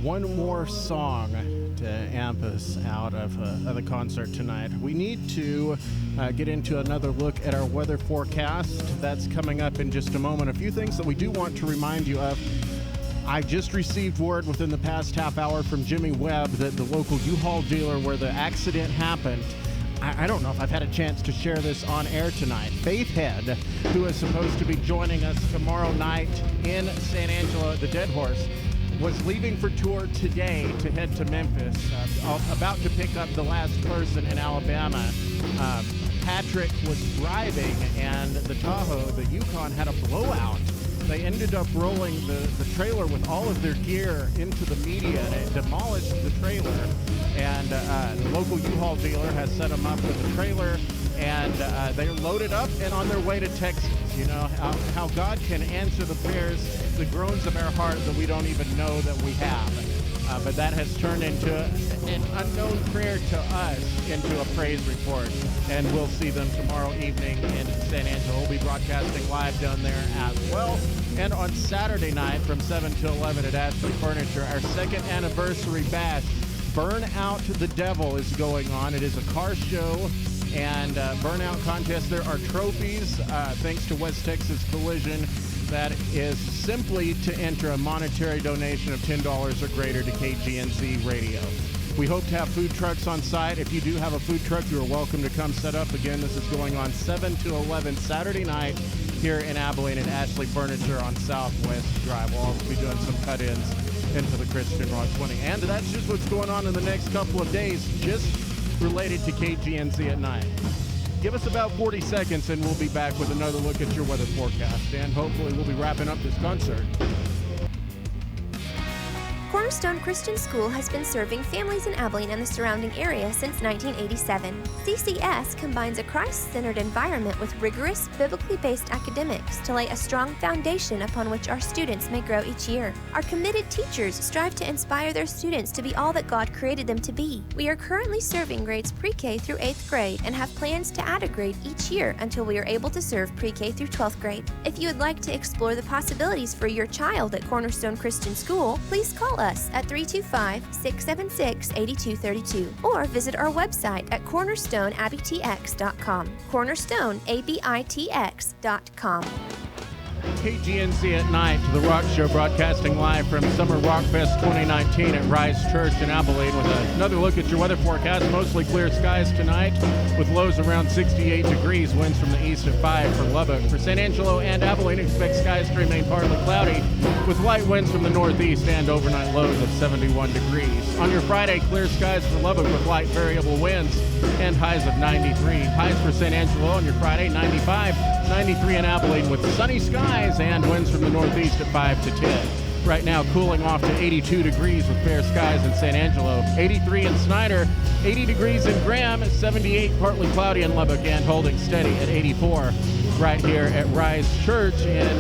one more song to amp us out of the concert tonight. We need to get into another look at our weather forecast. That's coming up in just a moment. A few things that we do want to remind you of. I just received word within the past half hour from Jimmy Webb that the local U-Haul dealer where the accident happened, I don't know if I've had a chance to share this on air tonight. Faith Head, who is supposed to be joining us tomorrow night in San Angelo at the Dead Horse, was leaving for tour today to head to Memphis, about to pick up the last person in Alabama. Patrick was driving, and the Tahoe, the Yukon, had a blowout. They ended up rolling the trailer with all of their gear into the median. It demolished the trailer, and the local U-Haul dealer has set them up with a trailer, and they're loaded up and on their way to Texas. You know, how God can answer the prayers, the groans of our heart that we don't even know that we have. But that has turned into an unknown prayer to us into a praise report. And we'll see them tomorrow evening in San Angelo. We'll be broadcasting live down there as well. And on Saturday night from 7 to 11 at Ashley Furniture, our second anniversary bash, Burn Out the Devil, is going on. It is a car show and burnout contest. There are trophies thanks to West Texas Collision. That is simply to enter a monetary donation of $10 or greater to KGNZ Radio. We hope to have food trucks on site. If you do have a food truck, you are welcome to come set up. Again, this is going on 7 to 11 Saturday night here in Abilene at Ashley Furniture on Southwest Drive. We'll also be doing some cut-ins into the Christian Rock 20. And that's just what's going on in the next couple of days, just related to KGNZ at night. Give us about 40 seconds and we'll be back with another look at your weather forecast. And hopefully we'll be wrapping up this concert. Cornerstone Christian School has been serving families in Abilene and the surrounding area since 1987. CCS combines a Christ-centered environment with rigorous, biblically based academics to lay a strong foundation upon which our students may grow each year. Our committed teachers strive to inspire their students to be all that God created them to be. We are currently serving grades pre-K through 8th grade and have plans to add a grade each year until we are able to serve pre-K through 12th grade. If you would like to explore the possibilities for your child at Cornerstone Christian School, please call us at 325-676-8232 or visit our website at cornerstoneabitx.com. cornerstoneabitx.com. KGNZ at night, the Rock Show, broadcasting live from Summer Rockfest 2019 at Rise Church in Abilene with another look at your weather forecast. Mostly clear skies tonight with lows around 68 degrees, winds from the east at 5 for Lubbock. For San Angelo and Abilene, expect skies to remain partly cloudy with light winds from the northeast and overnight lows of 71 degrees. On your Friday, clear skies for Lubbock with light variable winds and highs of 93. Highs for San Angelo on your Friday, 95, 93 in Abilene with sunny skies and winds from the northeast at 5 to 10. Right now, cooling off to 82 degrees with fair skies in San Angelo, 83 in Snyder, 80 degrees in Graham, 78 partly cloudy in Lubbock, and holding steady at 84 right here at Rise Church in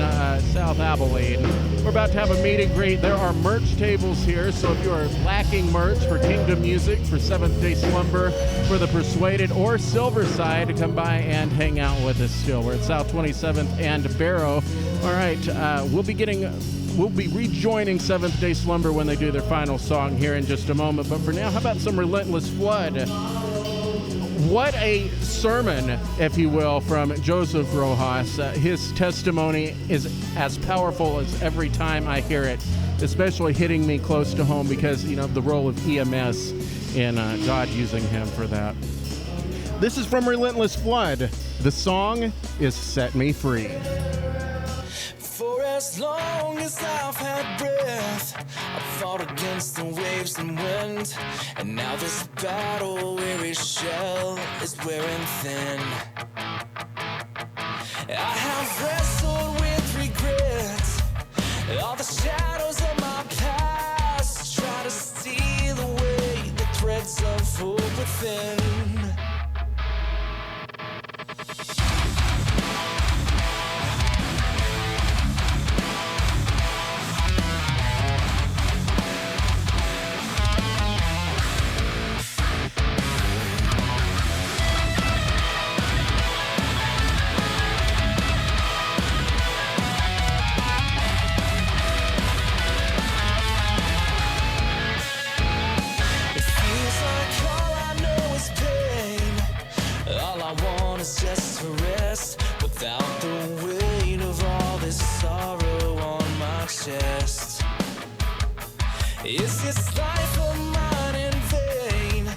South Abilene. We're about to have a meet and greet. There are merch tables here, so if you are lacking merch for Kingdom Music, for Seventh Day Slumber, for the Persuaded, or Silversyde, come by and hang out with us still. We're at South 27th and Barrow. All right, we'll be rejoining Seventh Day Slumber when they do their final song here in just a moment. But for now, how about some Relentless Flood? What a sermon, if you will, from Joseph Rojas. His testimony is as powerful as every time I hear it, especially hitting me close to home because, you know, the role of EMS in God using him for that. This is from Relentless Flood. The song is Set Me Free. For as long as I've had breath, I've fought against the waves and wind, and now this battle-weary shell is wearing thin. I have wrestled with regrets, all the shadows of my past try to steal away the threads of hope within. Just to rest without the weight of all this sorrow on my chest. Is this life of mine in vain?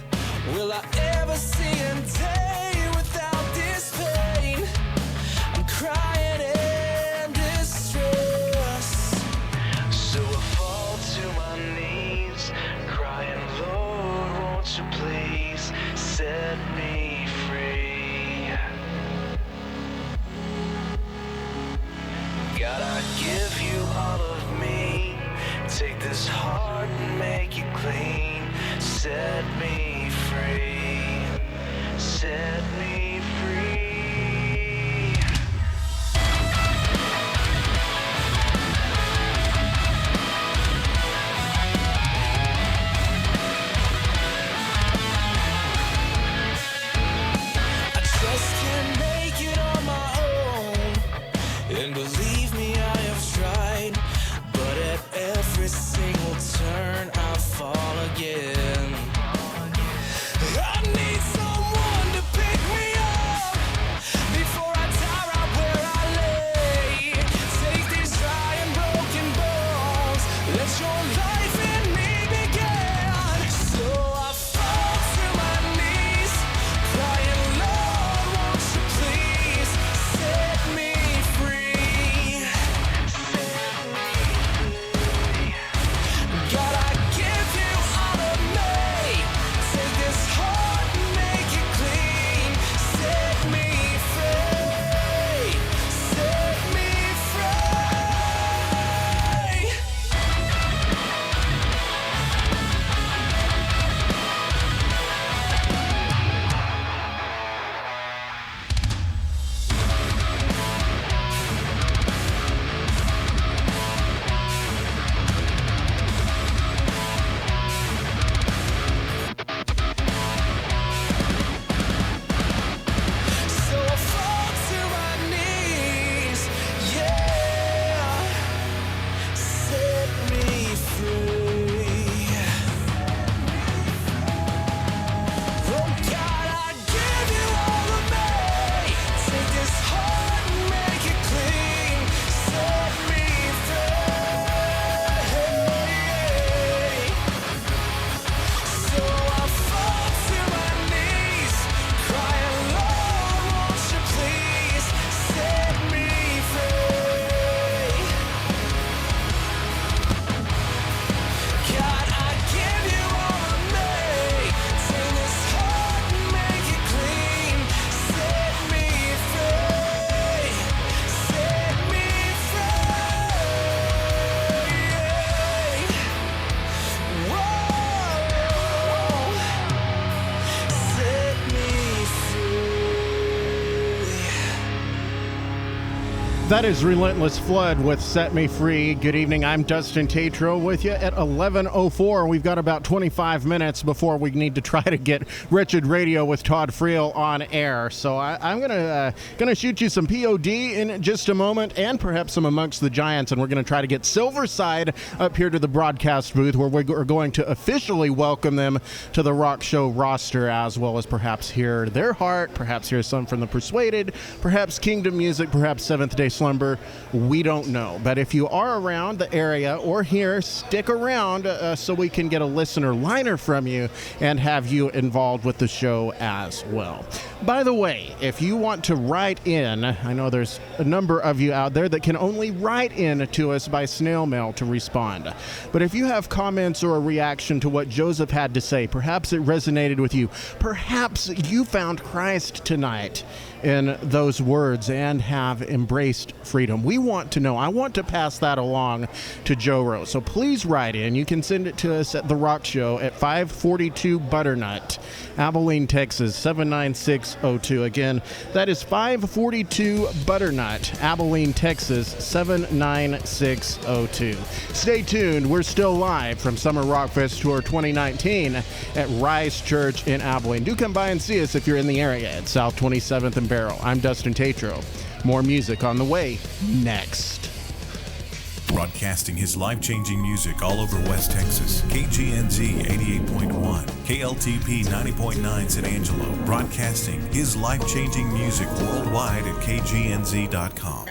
Will I ever see a day without this pain? I'm crying in distress, so I fall to my knees, crying, Lord, won't you please set me free? God, I give you all of me. Take this heart and make it clean. Set me free. Set me free. I just can't make it on my own. And believe me, I have tried, but at every single turn I fall again. I need someone to pick me up. That is Relentless Flood with Set Me Free. Good evening. I'm Dustin Tatro with you at 11:04. We've got about 25 minutes before we need to try to get Wretched Radio with Todd Friel on air. So I'm gonna shoot you some POD in just a moment, and perhaps some Amongst the Giants, and we're going to try to get Silversyde up here to the broadcast booth, where we're going to officially welcome them to the Rock Show roster, as well as perhaps hear their heart, perhaps hear some from the Persuaded, perhaps Kingdom Music, perhaps Seventh Day Slumber. We don't know. But if you are around the area or here, stick around so we can get a listener liner from you and have you involved with the show as well. By the way, if you want to write in, I know there's a number of you out there that can only write in to us by snail mail to respond. But if you have comments or a reaction to what Joseph had to say, perhaps it resonated with you, perhaps you found Christ tonight in those words and have embraced freedom. We want to know. I want to pass that along to Joe Rowe. So please write in. You can send it to us at The Rock Show at 542 Butternut, Abilene, Texas, 79602. Again, that is 542 Butternut, Abilene, Texas, 79602. Stay tuned. We're still live from Summer Rockfest Tour 2019 at Rise Church in Abilene. Do come by and see us if you're in the area at South 27th and Barrow. I'm Dustin Tatro. More music on the way next. Broadcasting his life-changing music all over West Texas. KGNZ 88.1, KLTP 90.9 San Angelo. Broadcasting his life-changing music worldwide at KGNZ.com.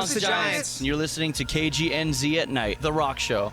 Bounce the Giants. And you're listening to KGNZ at Night, The Rock Show.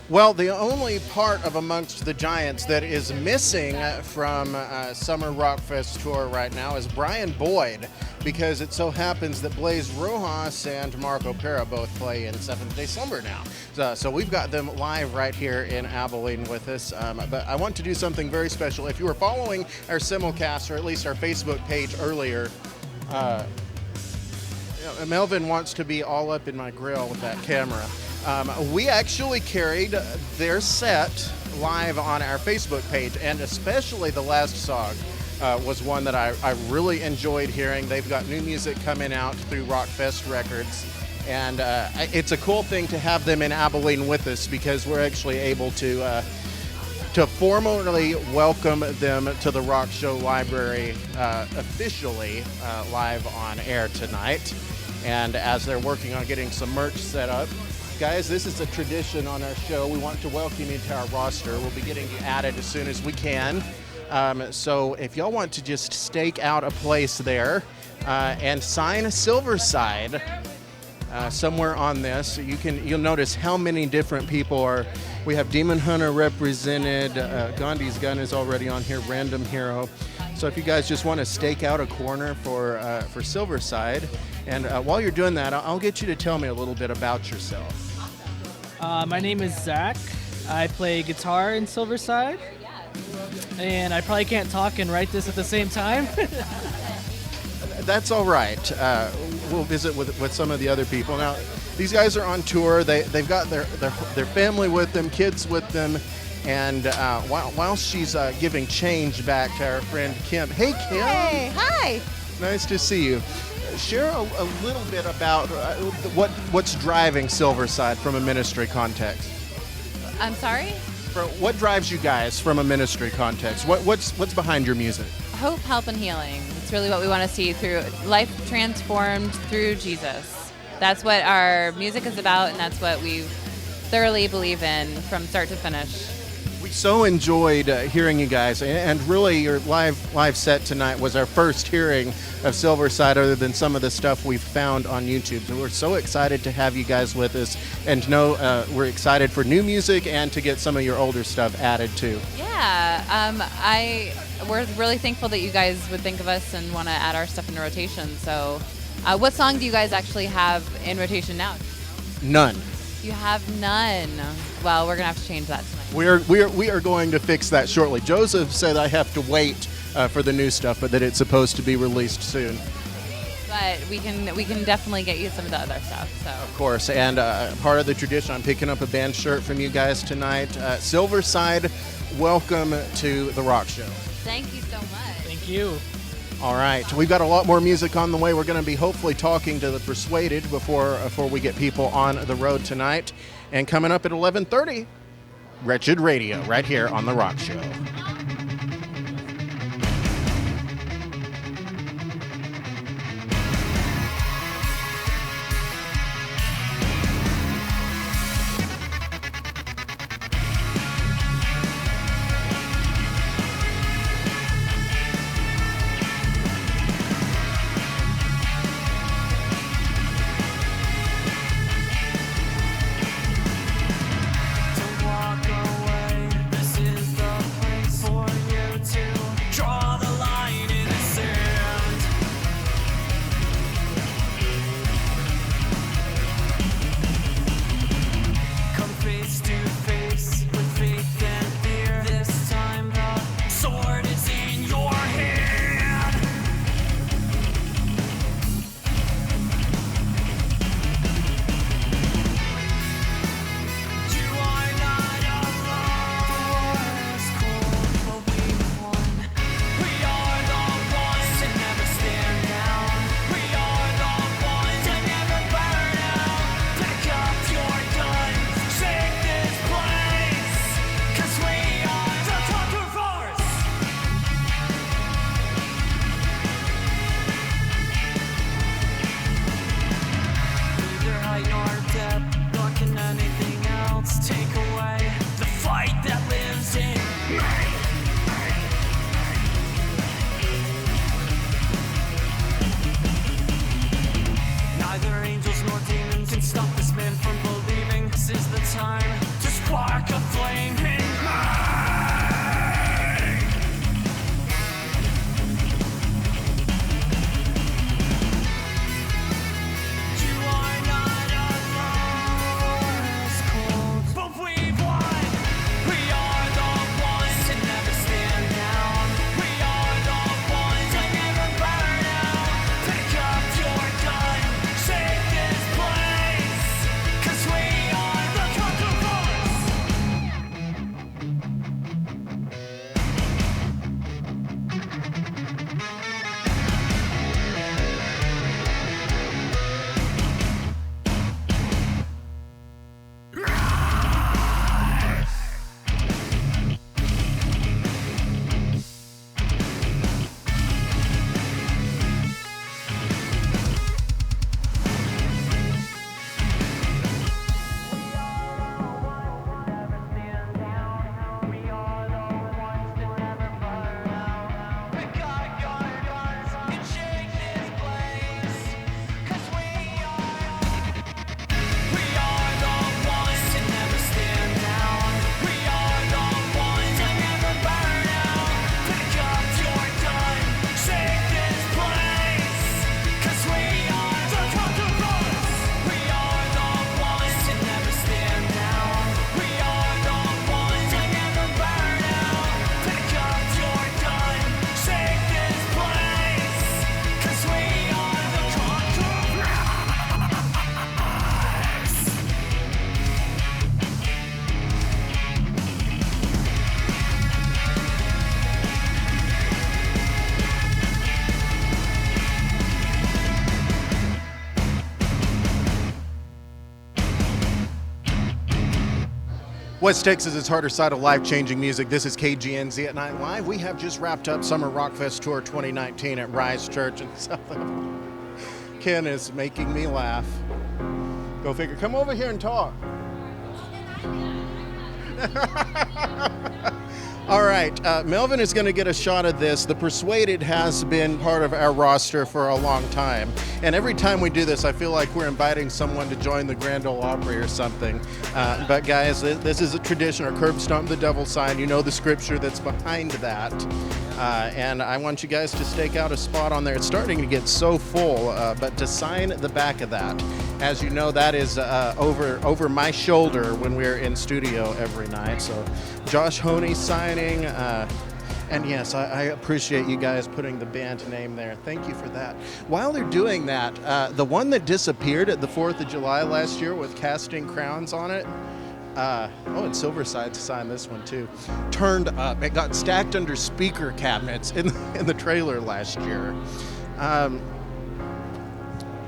Well, the only part of Amongst the Giants that is missing from Summer Rockfest Tour right now is Brian Boyd, because it so happens that Blaze Rojas and Marco Pera both play in Seventh Day Slumber now. So we've got them live right here in Abilene with us. But I want to do something very special. If you were following our Simulcast, or at least our Facebook page earlier, Melvin wants to be all up in my grill with that camera. We actually carried their set live on our Facebook page, and especially the last song was one that I really enjoyed hearing. They've got new music coming out through RockFest Records, and it's a cool thing to have them in Abilene with us, because we're actually able to formally welcome them to the Rock Show Library officially live on air tonight. And as they're working on getting some merch set up, guys, this is a tradition on our show. We want to welcome you to our roster. We'll be getting you added as soon as we can. So if y'all want to just stake out a place there and sign Silversyde somewhere on this, you'll notice how many different people are. We have Demon Hunter represented. Gandhi's Gun is already on here. Random Hero. So if you guys just want to stake out a corner for Silversyde, and while you're doing that, I'll get you to tell me a little bit about yourself. My name is Zach. I play guitar in Silversyde, and I probably can't talk and write this at the same time. That's all right. We'll visit with some of the other people. Now, these guys are on tour. They've got their family with them, kids with them, and while she's giving change back to our friend Kim. Hey, Kim. Hey, hi. Nice to see you. share a little bit about what's driving Silversyde from a ministry context. I'm sorry? What drives you guys from a ministry context? What's behind your music? Hope, help, and healing. It's really what we want to see through life transformed through Jesus. That's what our music is about, and that's what we thoroughly believe in from start to finish. We so enjoyed hearing you guys, and really your live set tonight was our first hearing of Silversyde other than some of the stuff we've found on YouTube. So we're so excited to have you guys with us, and know we're excited for new music and to get some of your older stuff added too. Yeah, we're really thankful that you guys would think of us and want to add our stuff into rotation. So what song do you guys actually have in rotation now? None. You have none. Well, we're going to have to change that tonight. We are going to fix that shortly. Joseph said I have to wait for the new stuff, but that it's supposed to be released soon. But we can definitely get you some of the other stuff. So of course, and part of the tradition, I'm picking up a band shirt from you guys tonight. Silversyde, welcome to the Rock Show. Thank you so much. Thank you. All right, we've got a lot more music on the way. We're going to be hopefully talking to the Persuaded before we get people on the road tonight. And coming up at 11:30, Wretched Radio, right here on The Rock Show. West Texas' harder side of life-changing music. This is KGNZ at Night Live. We have just wrapped up Summer Rockfest Tour 2019 at Rise Church in South Abilene. Ken is making me laugh. Go figure. Come over here and talk. All right, Melvin is going to get a shot of this. The Persuaded has been part of our roster for a long time. And every time we do this, I feel like we're inviting someone to join the Grand Ole Opry or something. But guys, this is a tradition, our curb stomp the devil sign. You know the scripture that's behind that. And I want you guys to stake out a spot on there. It's starting to get so full, but to sign the back of that. As you know, that is over my shoulder when we're in studio every night. So Josh Honey signing. And yes, I appreciate you guys putting the band name there. Thank you for that. While they're doing that, the one that disappeared at the 4th of July last year with casting crowns on it, and Silversyde signed this one too, turned up. It got stacked under speaker cabinets in the trailer last year.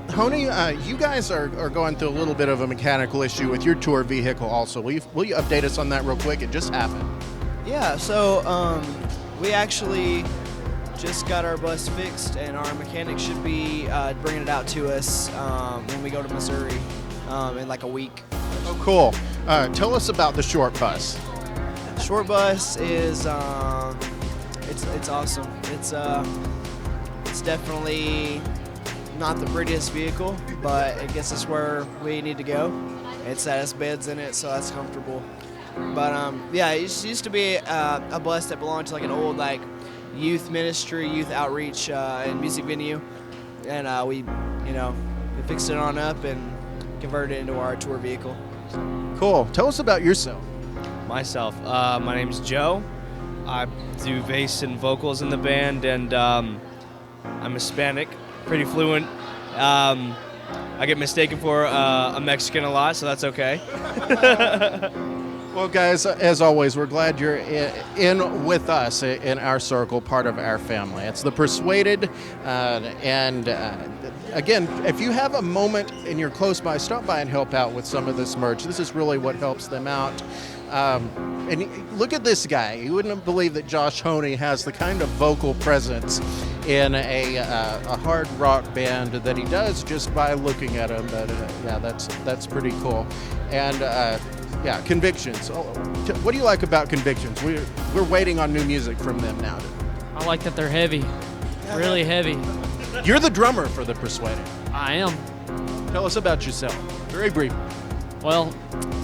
Honey, you guys are going through a little bit of a mechanical issue with your tour vehicle also. Will you update us on that real quick? It just happened. Yeah, so we actually just got our bus fixed, and our mechanic should be bringing it out to us when we go to Missouri in like a week. Oh, cool. Tell us about the short bus. Short bus is it's awesome. It's definitely not the prettiest vehicle, but it gets us where we need to go. It's has beds in it, so that's comfortable. But yeah, it used to be a bus that belonged to like an old like youth ministry, youth outreach and music venue, and we fixed it on up and converted it into our tour vehicle. Cool. Tell us about yourself. Myself. My name's Joe. I do bass and vocals in the band, and I'm Hispanic, pretty fluent. I get mistaken for a Mexican a lot, so that's okay. Well, guys, as always, we're glad you're in with us in our circle, part of our family. It's the Persuaded, and again, if you have a moment and you're close by, stop by and help out with some of this merch. This is really what helps them out. And look at this guy. You wouldn't believe that Josh Honey has the kind of vocal presence in a hard rock band that he does just by looking at him. But yeah, that's pretty cool. And yeah, Convictions. Oh, what do you like about Convictions? We're waiting on new music from them now. I like that they're heavy, really heavy. You're the drummer for the Persuaded. I am. Tell us about yourself, very brief. Well,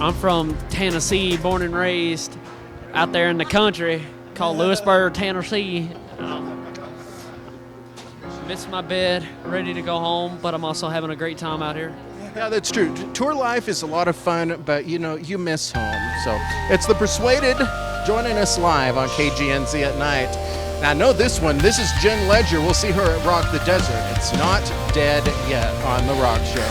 I'm from Tennessee, born and raised out there in the country called Lewisburg, Tennessee. Miss my bed, ready to go home, but I'm also having a great time out here. Yeah, that's true. Tour life is a lot of fun, but you miss home. So it's the Persuaded joining us live on KGNZ at night. Now, I know this one. This is Jen Ledger. We'll see her at Rock the Desert. It's Not Dead Yet on The Rock Show.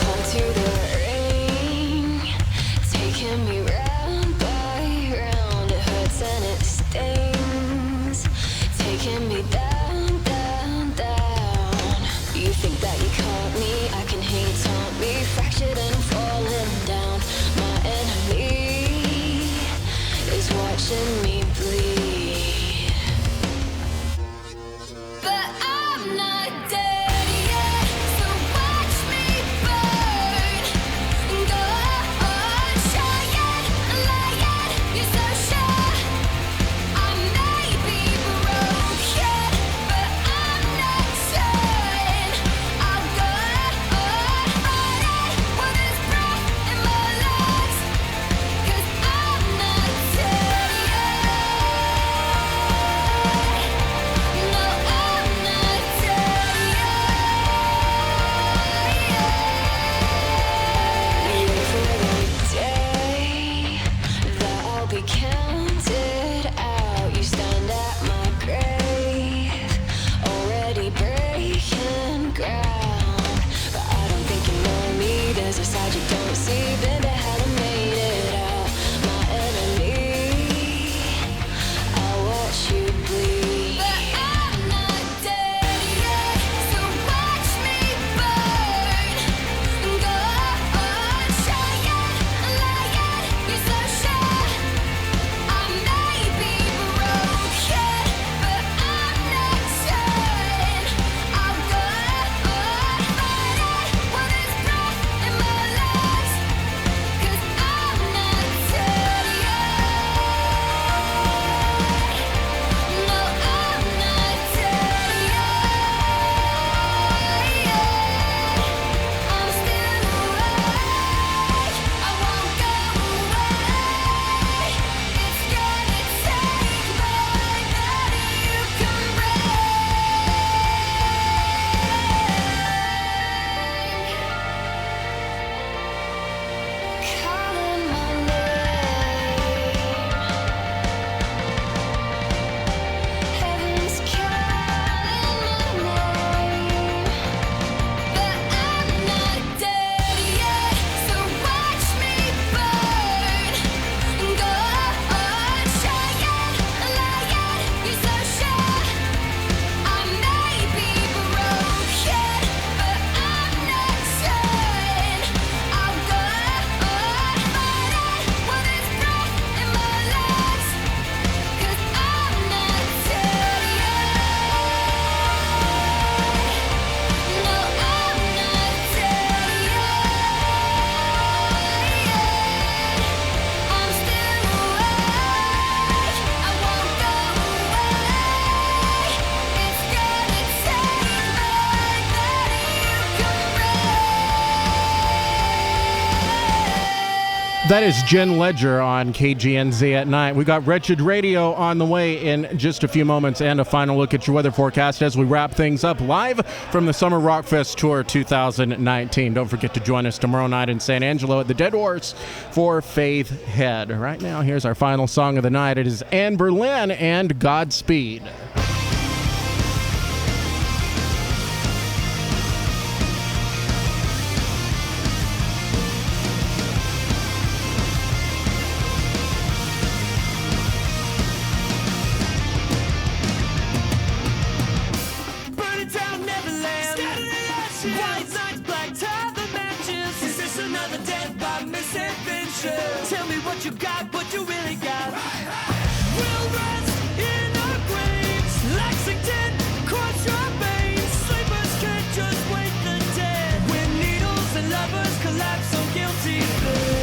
Watching me bleed, but I'm not dead yet, so watch me burn. That is Jen Ledger on KGNZ at night. We got Wretched Radio on the way in just a few moments, and a final look at your weather forecast as we wrap things up live from the Summer Rockfest Tour 2019. Don't forget to join us tomorrow night in San Angelo at the Dead Horse for Faith Head. Right now, here's our final song of the night. It is Anne Boleyn and Godspeed. Tell me what you got, what you really got. We'll rest in our graves. Lexington, cross your veins. Sleepers can't just wait the dead. When needles and lovers collapse on guilty beds.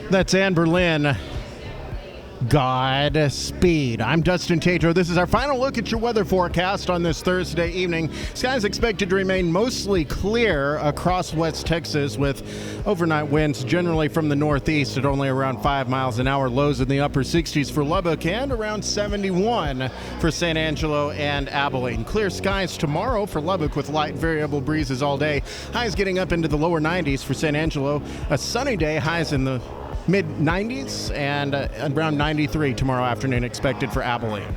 That's Anne Boleyn. Godspeed. I'm Dustin Tatro. This is our final look at your weather forecast on this Thursday evening. Skies expected to remain mostly clear across West Texas with overnight winds generally from the northeast at only around 5 miles an hour. Lows in the upper 60s for Lubbock and around 71 for San Angelo and Abilene. Clear skies tomorrow for Lubbock with light variable breezes all day. Highs getting up into the lower 90s for San Angelo. A sunny day, highs in the mid-90s and around 93 tomorrow afternoon expected for Abilene.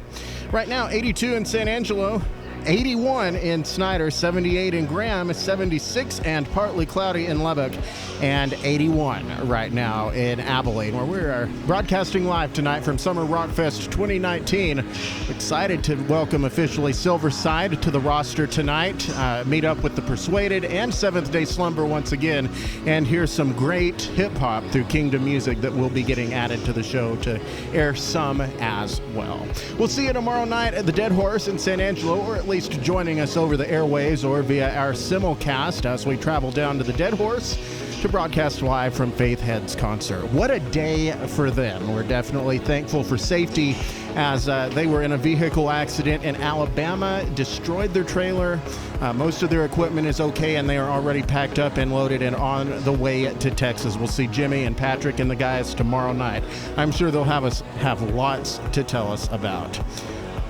Right now, 82 in San Angelo, 81 in Snyder, 78 in Graham, 76 and partly cloudy in Lubbock, and 81 right now in Abilene, where we are broadcasting live tonight from Summer Rockfest 2019. Excited to welcome officially Silversyde to the roster tonight, meet up with the Persuaded and Seventh Day Slumber once again, and hear some great hip-hop through Kingdom Music that will be getting added to the show to air some as well. We'll see you tomorrow night at the Dead Horse in San Angelo, or at least joining us over the airways or via our Simulcast as we travel down to the Dead Horse to broadcast live from Faith Head's concert. What a day for them. We're definitely thankful for safety as they were in a vehicle accident in Alabama, destroyed their trailer. Most of their equipment is okay, and they are already packed up and loaded and on the way to Texas. We'll see Jimmy and Patrick and the guys tomorrow night. I'm sure they'll have lots to tell us about.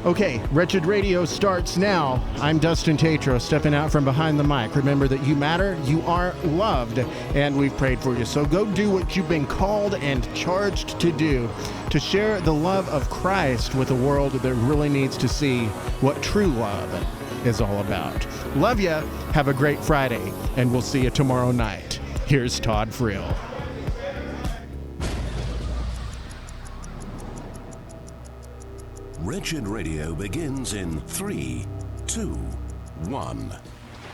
Okay, Wretched Radio starts now. I'm Dustin Tatro, stepping out from behind the mic. Remember that you matter, you are loved, and we've prayed for you. So go do what you've been called and charged to do, to share the love of Christ with a world that really needs to see what true love is all about. Love ya, have a great Friday, and we'll see you tomorrow night. Here's Todd Frill. Wretched Radio begins in 3, 2, 1.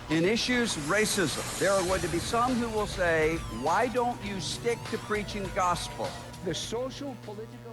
In issues of racism, there are going to be some who will say, why don't you stick to preaching gospel? The social, political,